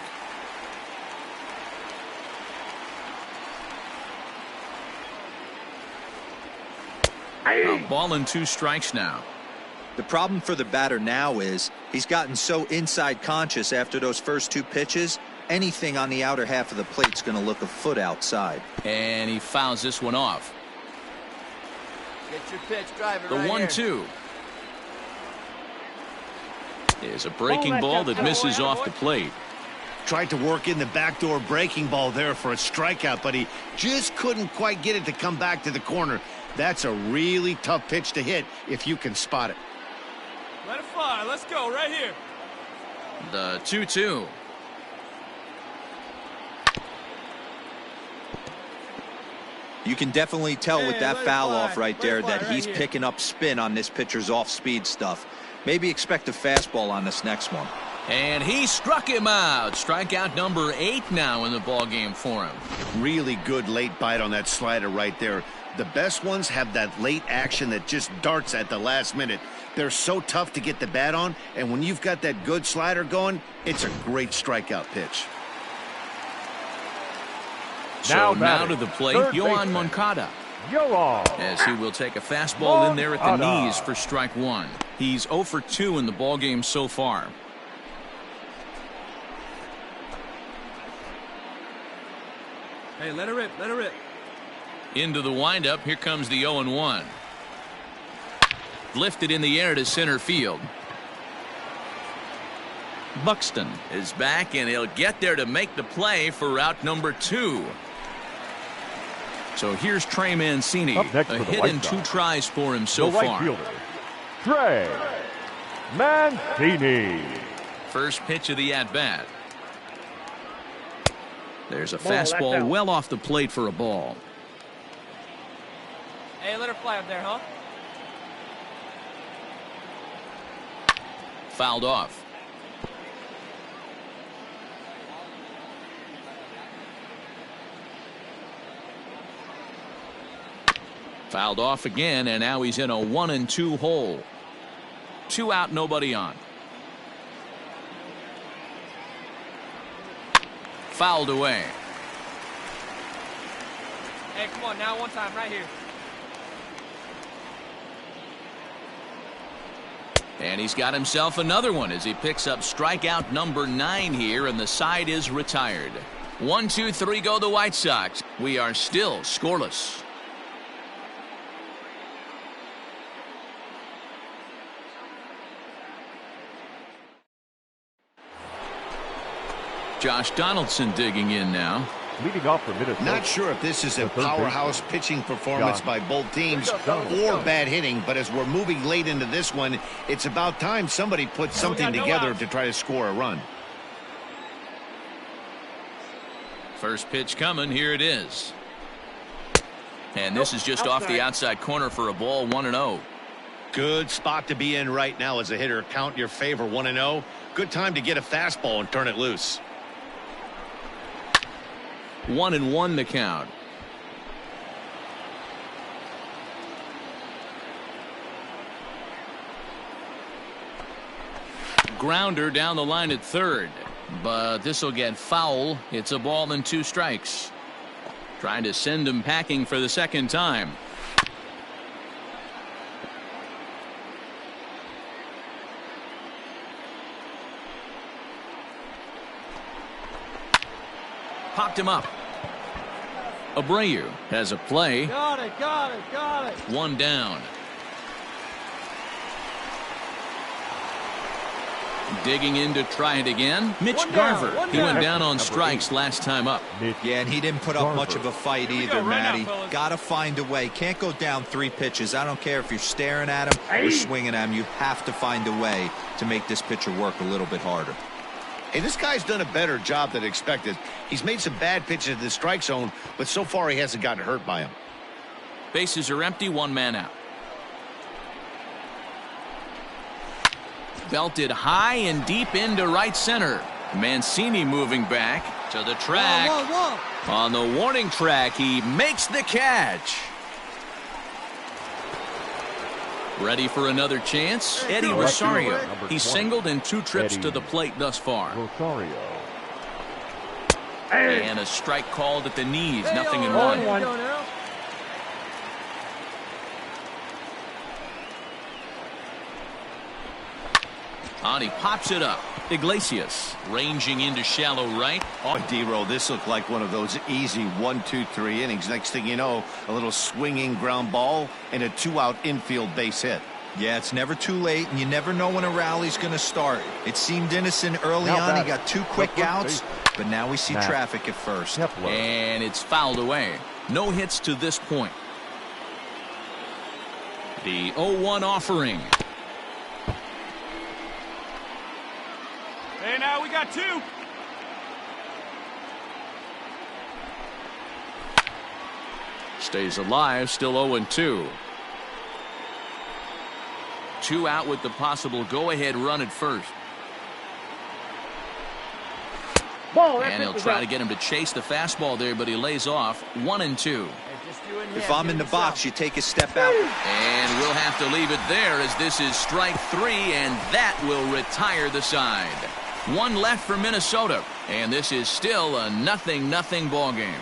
A ball and 2 strikes now. The problem for the batter now is he's gotten so inside conscious after those first 2 pitches. Anything on the outer half of the plate's going to look a foot outside. And he fouls this one off. Get your pitch, drive it The right 1-2. Is a breaking ball that misses off the plate. Tried to work in the backdoor breaking ball there for a strikeout, but he just couldn't quite get it to come back to the corner. That's a really tough pitch to hit if you can spot it. Let it fly. Let's go right here. The 2-2. You can definitely tell with that foul off right there that he's picking up spin on this pitcher's off-speed stuff. Maybe expect a fastball on this next one. And he struck him out. Strikeout number 8 now in the ballgame for him. Really good late bite on that slider right there. The best ones have that late action that just darts at the last minute. They're so tough to get the bat on, and when you've got that good slider going, it's a great strikeout pitch. So now to the plate, Yohan Moncada. As he will take a fastball in there at the knees for strike 1. He's 0 for 2 in the ballgame so far. Hey, let it rip, let it rip. Into the windup, here comes the 0-1. Lifted in the air to center field. Buxton is back, and he'll get there to make the play for out number 2. So here's Trey Mancini. A hit and 2 tries for him so far. Trey Mancini. First pitch of the at-bat. There's a fastball well off the plate for a ball. Hey, let her fly up there, huh? Fouled off. Fouled off again, and now he's in a 1-2 hole. 2 out, nobody on. Fouled away. Hey, come on, now one time, right here. And he's got himself another one as he picks up strikeout number 9 here, and the side is retired. 1, 2, 3 go the White Sox. We are still scoreless. Josh Donaldson digging in now. Leading off for Minnesota. Not sure if this is a powerhouse pitching performance by both teams or bad hitting, but as we're moving late into this one, it's about time somebody puts something together to try to score a run. First pitch coming. Here it is. And this is just off the outside corner for a ball. 1-0. Good spot to be in right now as a hitter. Count your favor. 1-0. Good time to get a fastball and turn it loose. 1-1 the count. Grounder down the line at third, but this will get foul. It's a ball and 2 strikes. Trying to send him packing for the second time. Popped him up. Abreu has a play. Got it. 1 down. Digging in to try it again. Mitch Garver. He went down on strikes last time up. Yeah, and he didn't put up much of a fight either, Matty. Got to find a way. Can't go down 3 pitches. I don't care if you're staring at him or swinging at him. You have to find a way to make this pitcher work a little bit harder. Hey, this guy's done a better job than expected. He's made some bad pitches in the strike zone, but so far he hasn't gotten hurt by them. Bases are empty. 1 man out. Belted high and deep into right center. Mancini moving back to the track. On the warning track, he makes the catch. Ready for another chance? Eddie Rosario. He's singled in 2 trips to the plate thus far. Rosario. And a strike called at the knees. Nothing in 1. On he pops it up. Iglesias ranging into shallow right. Oh, D-Roll, this looked like one of those easy 1-2-3 innings. Next thing you know, a little swinging ground ball and a 2-out infield base hit. Yeah, it's never too late, and you never know when a rally's going to start. It seemed innocent early on. He got 2 quick outs, but now we see traffic at first. And it's fouled away. No hits to this point. The 0-1 offering. Hey, now we got 2. Stays alive, still 0-2. 2 out with the possible go-ahead run at first. And he'll try to get him to chase the fastball there, but he lays off. 1-2. If I'm in the box, you take a step out. And we'll have to leave it there as this is strike 3, and that will retire the side. 1 left for Minnesota, and this is still a 0-0 ball game.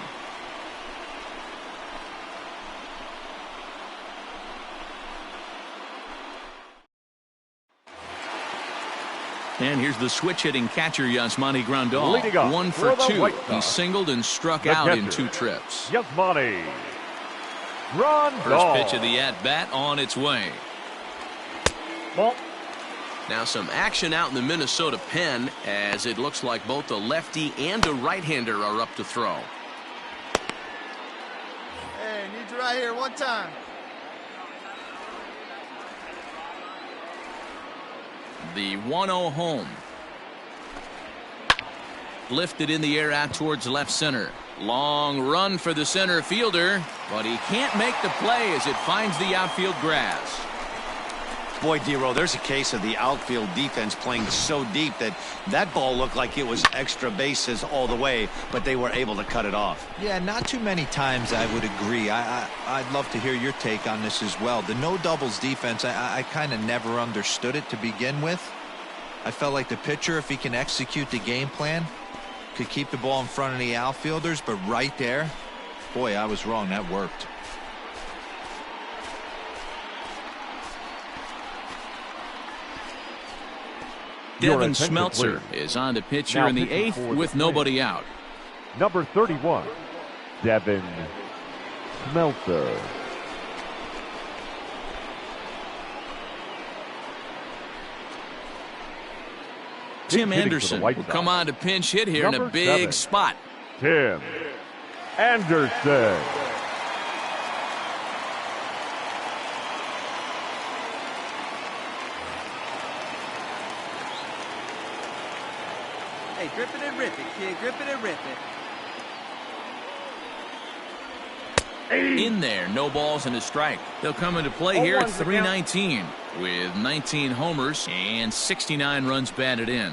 And here's the switch-hitting catcher, Yasmani Grandal. 1 for 2. He singled and struck out in 2 trips. Yasmani Grandal. First pitch of the at-bat on its way. Ball. Now some action out in the Minnesota pen as it looks like both a lefty and a right-hander are up to throw. Hey, need you right here 1 time. The 1-0 home. Lifted in the air out towards left center. Long run for the center fielder, but he can't make the play as it finds the outfield grass. Boy, D-Roll, there's a case of the outfield defense playing so deep that ball looked like it was extra bases all the way, but they were able to cut it off. Yeah, not too many times I would agree. I'd love to hear your take on this as well. The no doubles defense, I kind of never understood it to begin with. I felt like the pitcher, if he can execute the game plan, could keep the ball in front of the outfielders, but right there, boy, I was wrong. That worked. Devin Smeltzer is on the pitch here in the 8th with nobody out. Number 31, Devin Smeltzer. Tim hitting for the Anderson White will Sox. come on to pinch hit here in a Number big 7. spot. Tim Anderson. Hey, grip it and rip it, kid. Grip it and rip it. In there, no balls and a strike. They'll come into play here at 319 with 19 homers and 69 runs batted in.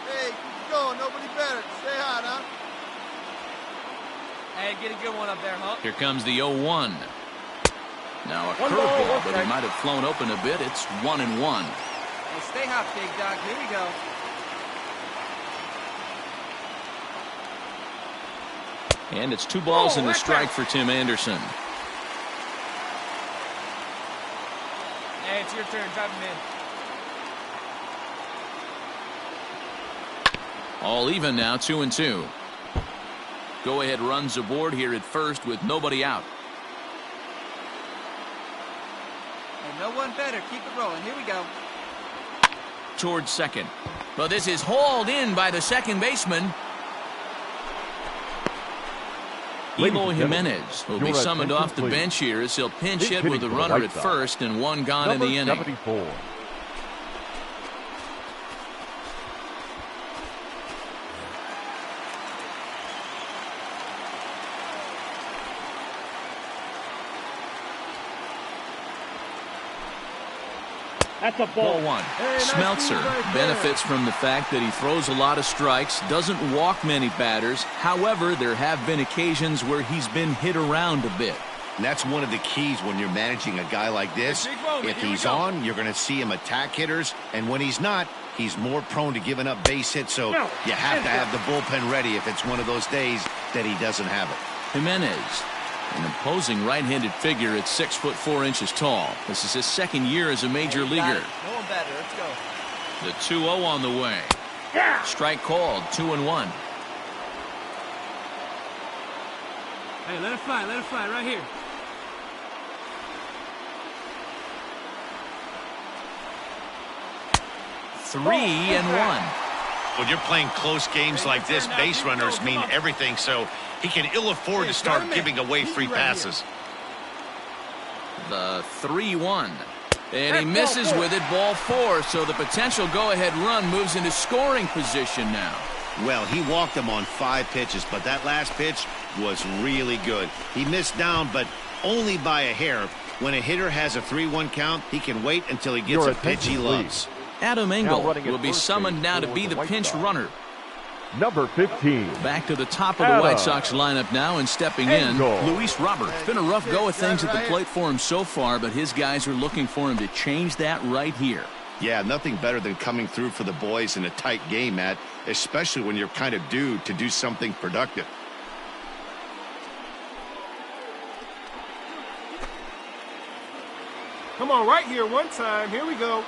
Hey, keep going. Nobody better. Stay hot, huh? Hey, get a good one up there, huh? Here comes the 0-1. Now a curveball, but he might have flown open a bit. It's 1-1. Hey, stay hot, big dog. Here we go. And it's 2 balls and a strike for Tim Anderson. Hey, it's your turn. Drive him in. All even now, 2-2. Go-ahead runs aboard here at first with nobody out. Hey, no one better. Keep it rolling. Here we go. Towards second. Well, this is hauled in by the second baseman. Eloy Jimenez will be summoned off the bench here as he'll pinch hit with a runner at first and 1 gone in the inning. 74. That's a ball. 1. Hey, nice Smeltzer move right benefits from the fact that he throws a lot of strikes, doesn't walk many batters. However, there have been occasions where he's been hit around a bit. And that's one of the keys when you're managing a guy like this. If he's on, you're going to see him attack hitters. And when he's not, he's more prone to giving up base hits. So you have to have the bullpen ready if it's one of those days that he doesn't have it. Jimenez, an imposing right-handed figure at 6'4" tall. This is his second year as a major leaguer. No one better. Let's go. The 2-0 on the way. Strike called, 2-1. Hey, let it fly right here. 3-1. When you're playing close games like this, base runners mean everything, so he can ill afford to start giving away free passes. The 3-1. And he misses with it, ball 4, so the potential go-ahead run moves into scoring position now. Well, he walked him on 5 pitches, but that last pitch was really good. He missed down, but only by a hair. When a hitter has a 3-1 count, he can wait until he gets a pitch he loves. Adam Engel will be summoned now to be the pinch runner. Number 15. Back to the top of the White Sox lineup now and stepping in, Luis Robert. It's been a rough go of things at the plate for him so far, but his guys are looking for him to change that right here. Yeah, nothing better than coming through for the boys in a tight game, Matt, especially when you're kind of due to do something productive. Come on, right here one time. Here we go.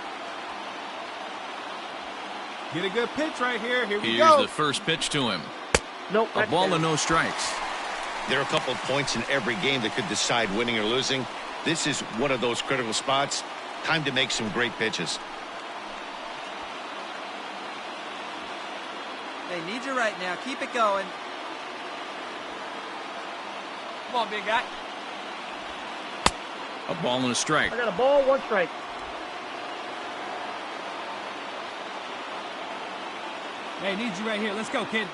Get a good pitch right here. Here we go. Here's the first pitch to him. Nope. A ball and no strikes. There are a couple of points in every game that could decide winning or losing. This is one of those critical spots. Time to make some great pitches. They need you right now. Keep it going. Come on, big guy. A ball and a strike. I got a ball, 1 strike. Hey, need you right here. Let's go, kid.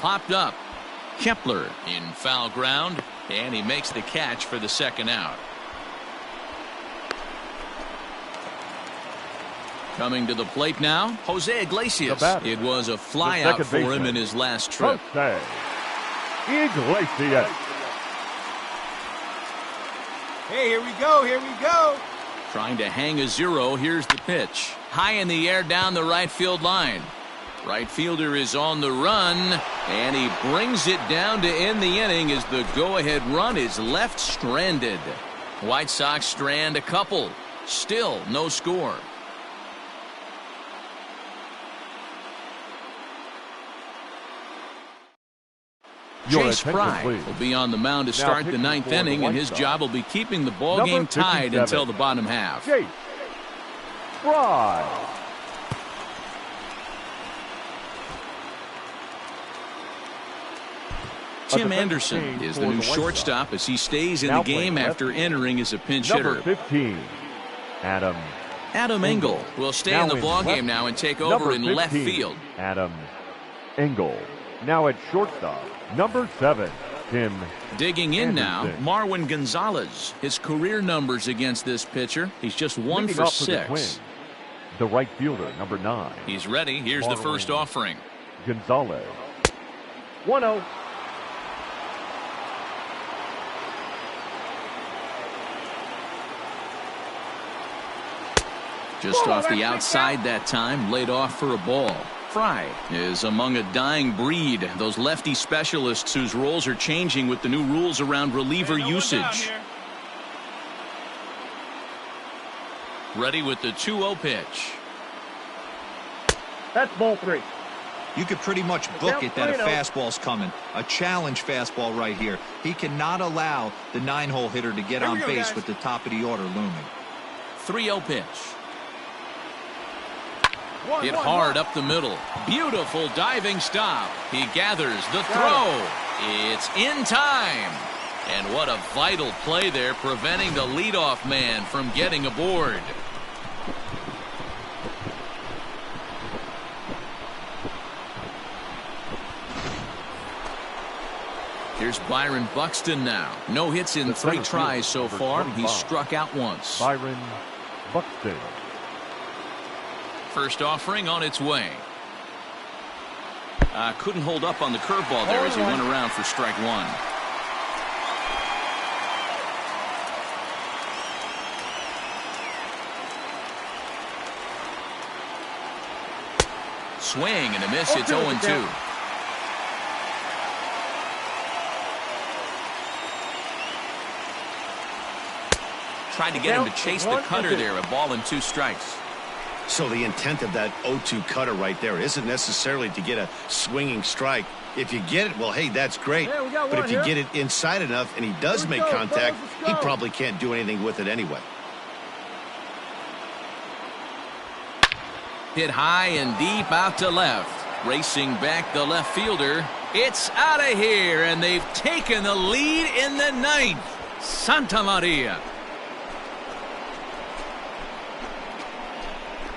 Popped up. Kepler in foul ground, and he makes the catch for the second out. Coming to the plate now, Jose Iglesias. It was a flyout for him in his last trip. Jose Iglesias. Hey, here we go. Here we go. Trying to hang a 0. Here's the pitch. High in the air down the right field line. Right fielder is on the run, and he brings it down to end the inning as the go-ahead run is left stranded. White Sox strand a couple. Still no score. Your Chase attention, Fry please. will be on the mound to Now start the pitching ninth for the inning, and White his Sox, job will be keeping the ball number game tied 57, until the bottom half. Chase Fry. Tim Anderson is the new shortstop as he stays in the game after entering as a pinch hitter. Number 15, Adam Engel will stay in the ball game now and take over in left field. Adam Engel. Now at shortstop, number 7, Tim Digging in now, Anderson. Marwin Gonzalez. His career numbers against this pitcher, he's just 1 Leading for off the 6. Twins, the right fielder, number 9. He's ready. Here's the first offering. Gonzalez. 1-0. Just off the outside that time, laid off for a ball. Fry is among a dying breed, those lefty specialists whose roles are changing with the new rules around reliever usage. Ready with the 2-0 pitch. That's ball 3. You could pretty much book it that a fastball's coming. A challenge fastball right here. He cannot allow the 9-hole hitter to get on base with the top of the order looming. 3-0 pitch. Hit hard up the middle. Beautiful diving stop. He gathers the throw. It's in time. And what a vital play there, preventing the leadoff man from getting aboard. Here's Byron Buxton now. No hits in 3 tries so far. He's struck out once. Byron Buxton. First offering on its way. Couldn't hold up on the curveball there as he went around for strike 1. Swing and a miss. It's 0-2. Tried to get him to chase the cutter there. A ball and 2 strikes. So the intent of that 0-2 cutter right there isn't necessarily to get a swinging strike. If you get it, well, hey, that's great. But if you get it inside enough and he does make contact, he probably can't do anything with it anyway. Hit high and deep out to left. Racing back the left fielder. It's out of here, and they've taken the lead in the 9th. Santa Maria.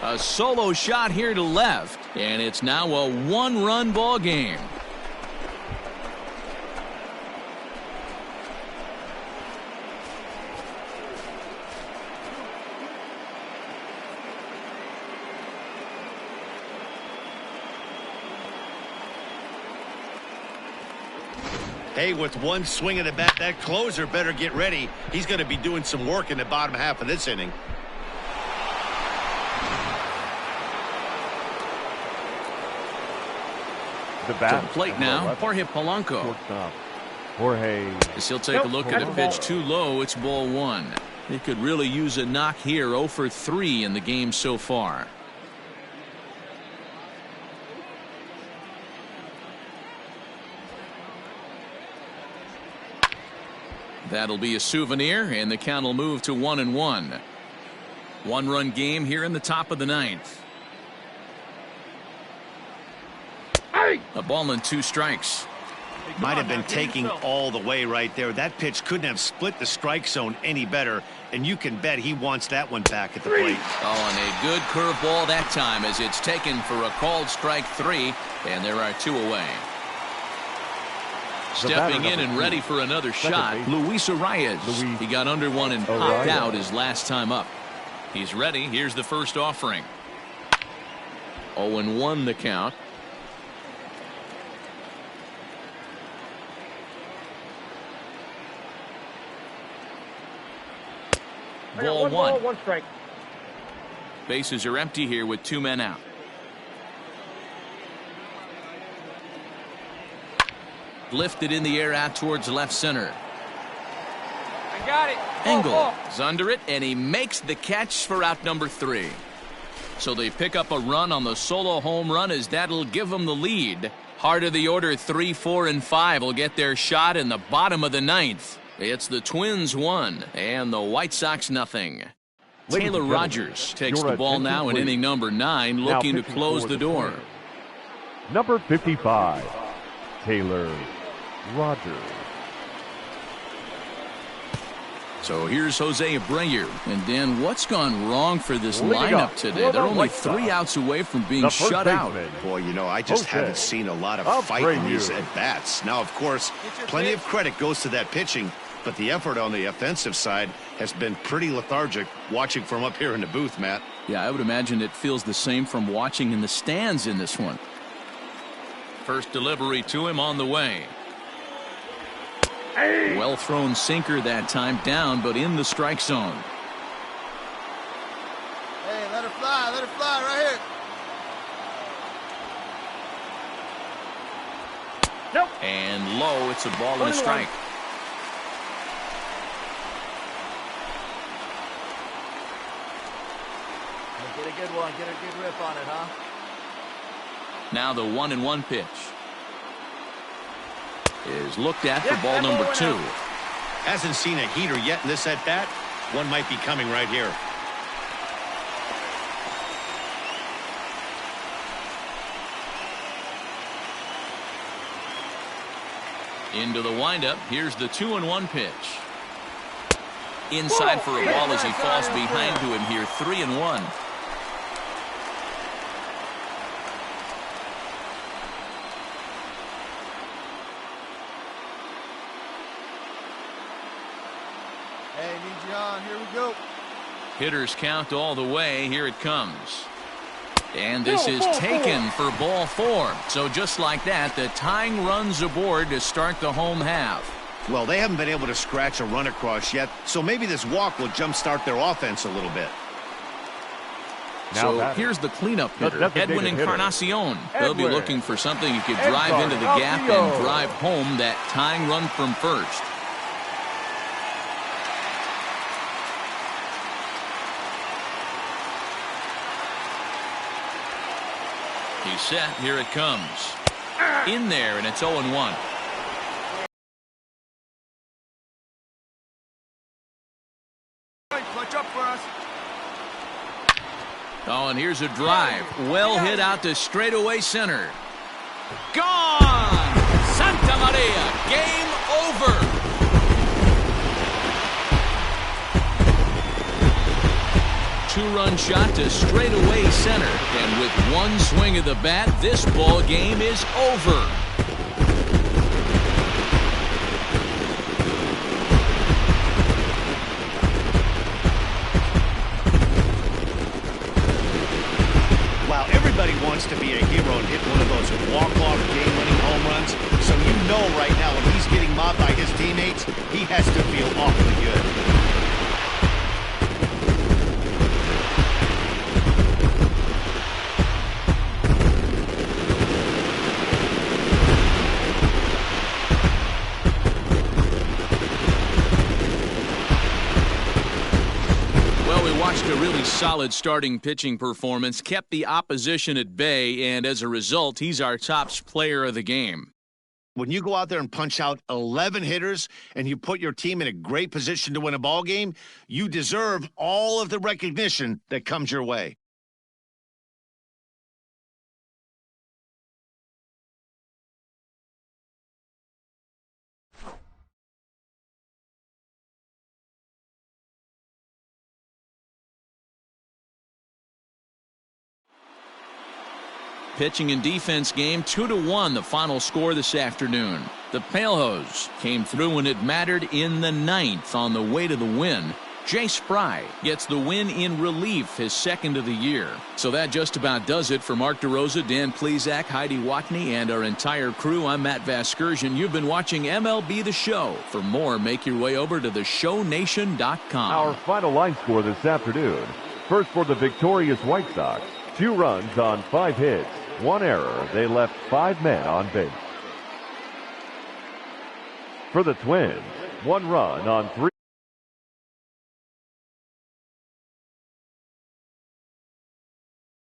A solo shot here to left, and it's now a 1-run ball game. Hey, with one swing of the bat, that closer better get ready. He's going to be doing some work in the bottom half of this inning. The bat to the plate now, Jorge Polanco. Shortstop, Jorge. As he'll take a look at a pitch too low, it's ball 1. He could really use a knock here. 0 for 3 in the game so far. That'll be a souvenir, and the count will move to 1-1. 1-run game here in the top of the 9th. A ball and 2 strikes. Might have been taking all the way right there. That pitch couldn't have split the strike zone any better, and you can bet he wants that one back at the plate. Oh, and a good curveball that time as it's taken for a called strike 3, and there are 2 away. Stepping in and ready for another shot, Luis Arias. He got under one and popped out his last time up. He's ready. Here's the first offering. 0-1 the count. Ball 1. 1 strike. Bases are empty here with 2 men out. Lifted in the air out towards left center. I got it. Engel is under it, and he makes the catch for out number 3. So they pick up a run on the solo home run as that'll give them the lead. Heart of the order, 3, 4, and 5 will get their shot in the bottom of the ninth. It's the Twins 1 and the White Sox nothing. Taylor Rogers takes the ball now in inning number 9, looking to close the door. Number 55, Taylor Rogers. So here's Jose Abreu. And Dan, what's gone wrong for this lineup today? They're only 3 outs away from being shut out. Boy, you know, I just haven't seen a lot of fight in these at-bats. Now, of course, plenty of credit goes to that pitching, but the effort on the offensive side has been pretty lethargic watching from up here in the booth, Matt. Yeah, I would imagine it feels the same from watching in the stands in this one. First delivery to him on the way. Well thrown sinker that time, down but in the strike zone. Hey, let her fly right here. Nope. And low, it's a ball and a strike. Get a good one, get a good rip on it, huh? Now the 1-1 pitch is looked at for ball number 2. Hasn't seen a heater yet in this at-bat. One might be coming right here. Into the windup. Here's the 2-1 pitch. Inside for a ball as he falls behind to him here. 3-1. Hey, need you on. Here we go. Hitters count all the way. Here it comes. And this is taken for ball 4. So just like that, the tying runs aboard to start the home half. Well, they haven't been able to scratch a run across yet, so maybe this walk will jumpstart their offense a little bit. So here's the cleanup hitter, Edwin Encarnacion. They'll be looking for something he could drive into the gap and drive home that tying run from first. He's set. Here it comes. In there, and it's 0-1. Clutch up for us. Oh, and here's a drive. Well hit out to straightaway center. Gone! Santa Maria. Game over. Two-run shot to straightaway center. And with one swing of the bat, this ball game is over. Wow, everybody wants to be a hero and hit one of those walk-off game-winning home runs. So you know right now when he's getting mobbed by his teammates, he has to feel awfully good. A really solid starting pitching performance, kept the opposition at bay, and as a result, he's our top player of the game. When you go out there and punch out 11 hitters and you put your team in a great position to win a ball game, you deserve all of the recognition that comes your way. Pitching and defense game 2-1, the final score this afternoon. The Palehose came through when it mattered in the 9th on the way to the win. Jay Spry gets the win in relief, his second of the year. So that just about does it for Mark DeRosa, Dan Plesac, Heidi Watney, and our entire crew. I'm Matt Vasgersian. You've been watching MLB The Show. For more, make your way over to theshownation.com. Our final line score this afternoon. First for the victorious White Sox. 2 runs on 5 hits. 1 error. They left 5 men on base. For the Twins, 1 run on 3.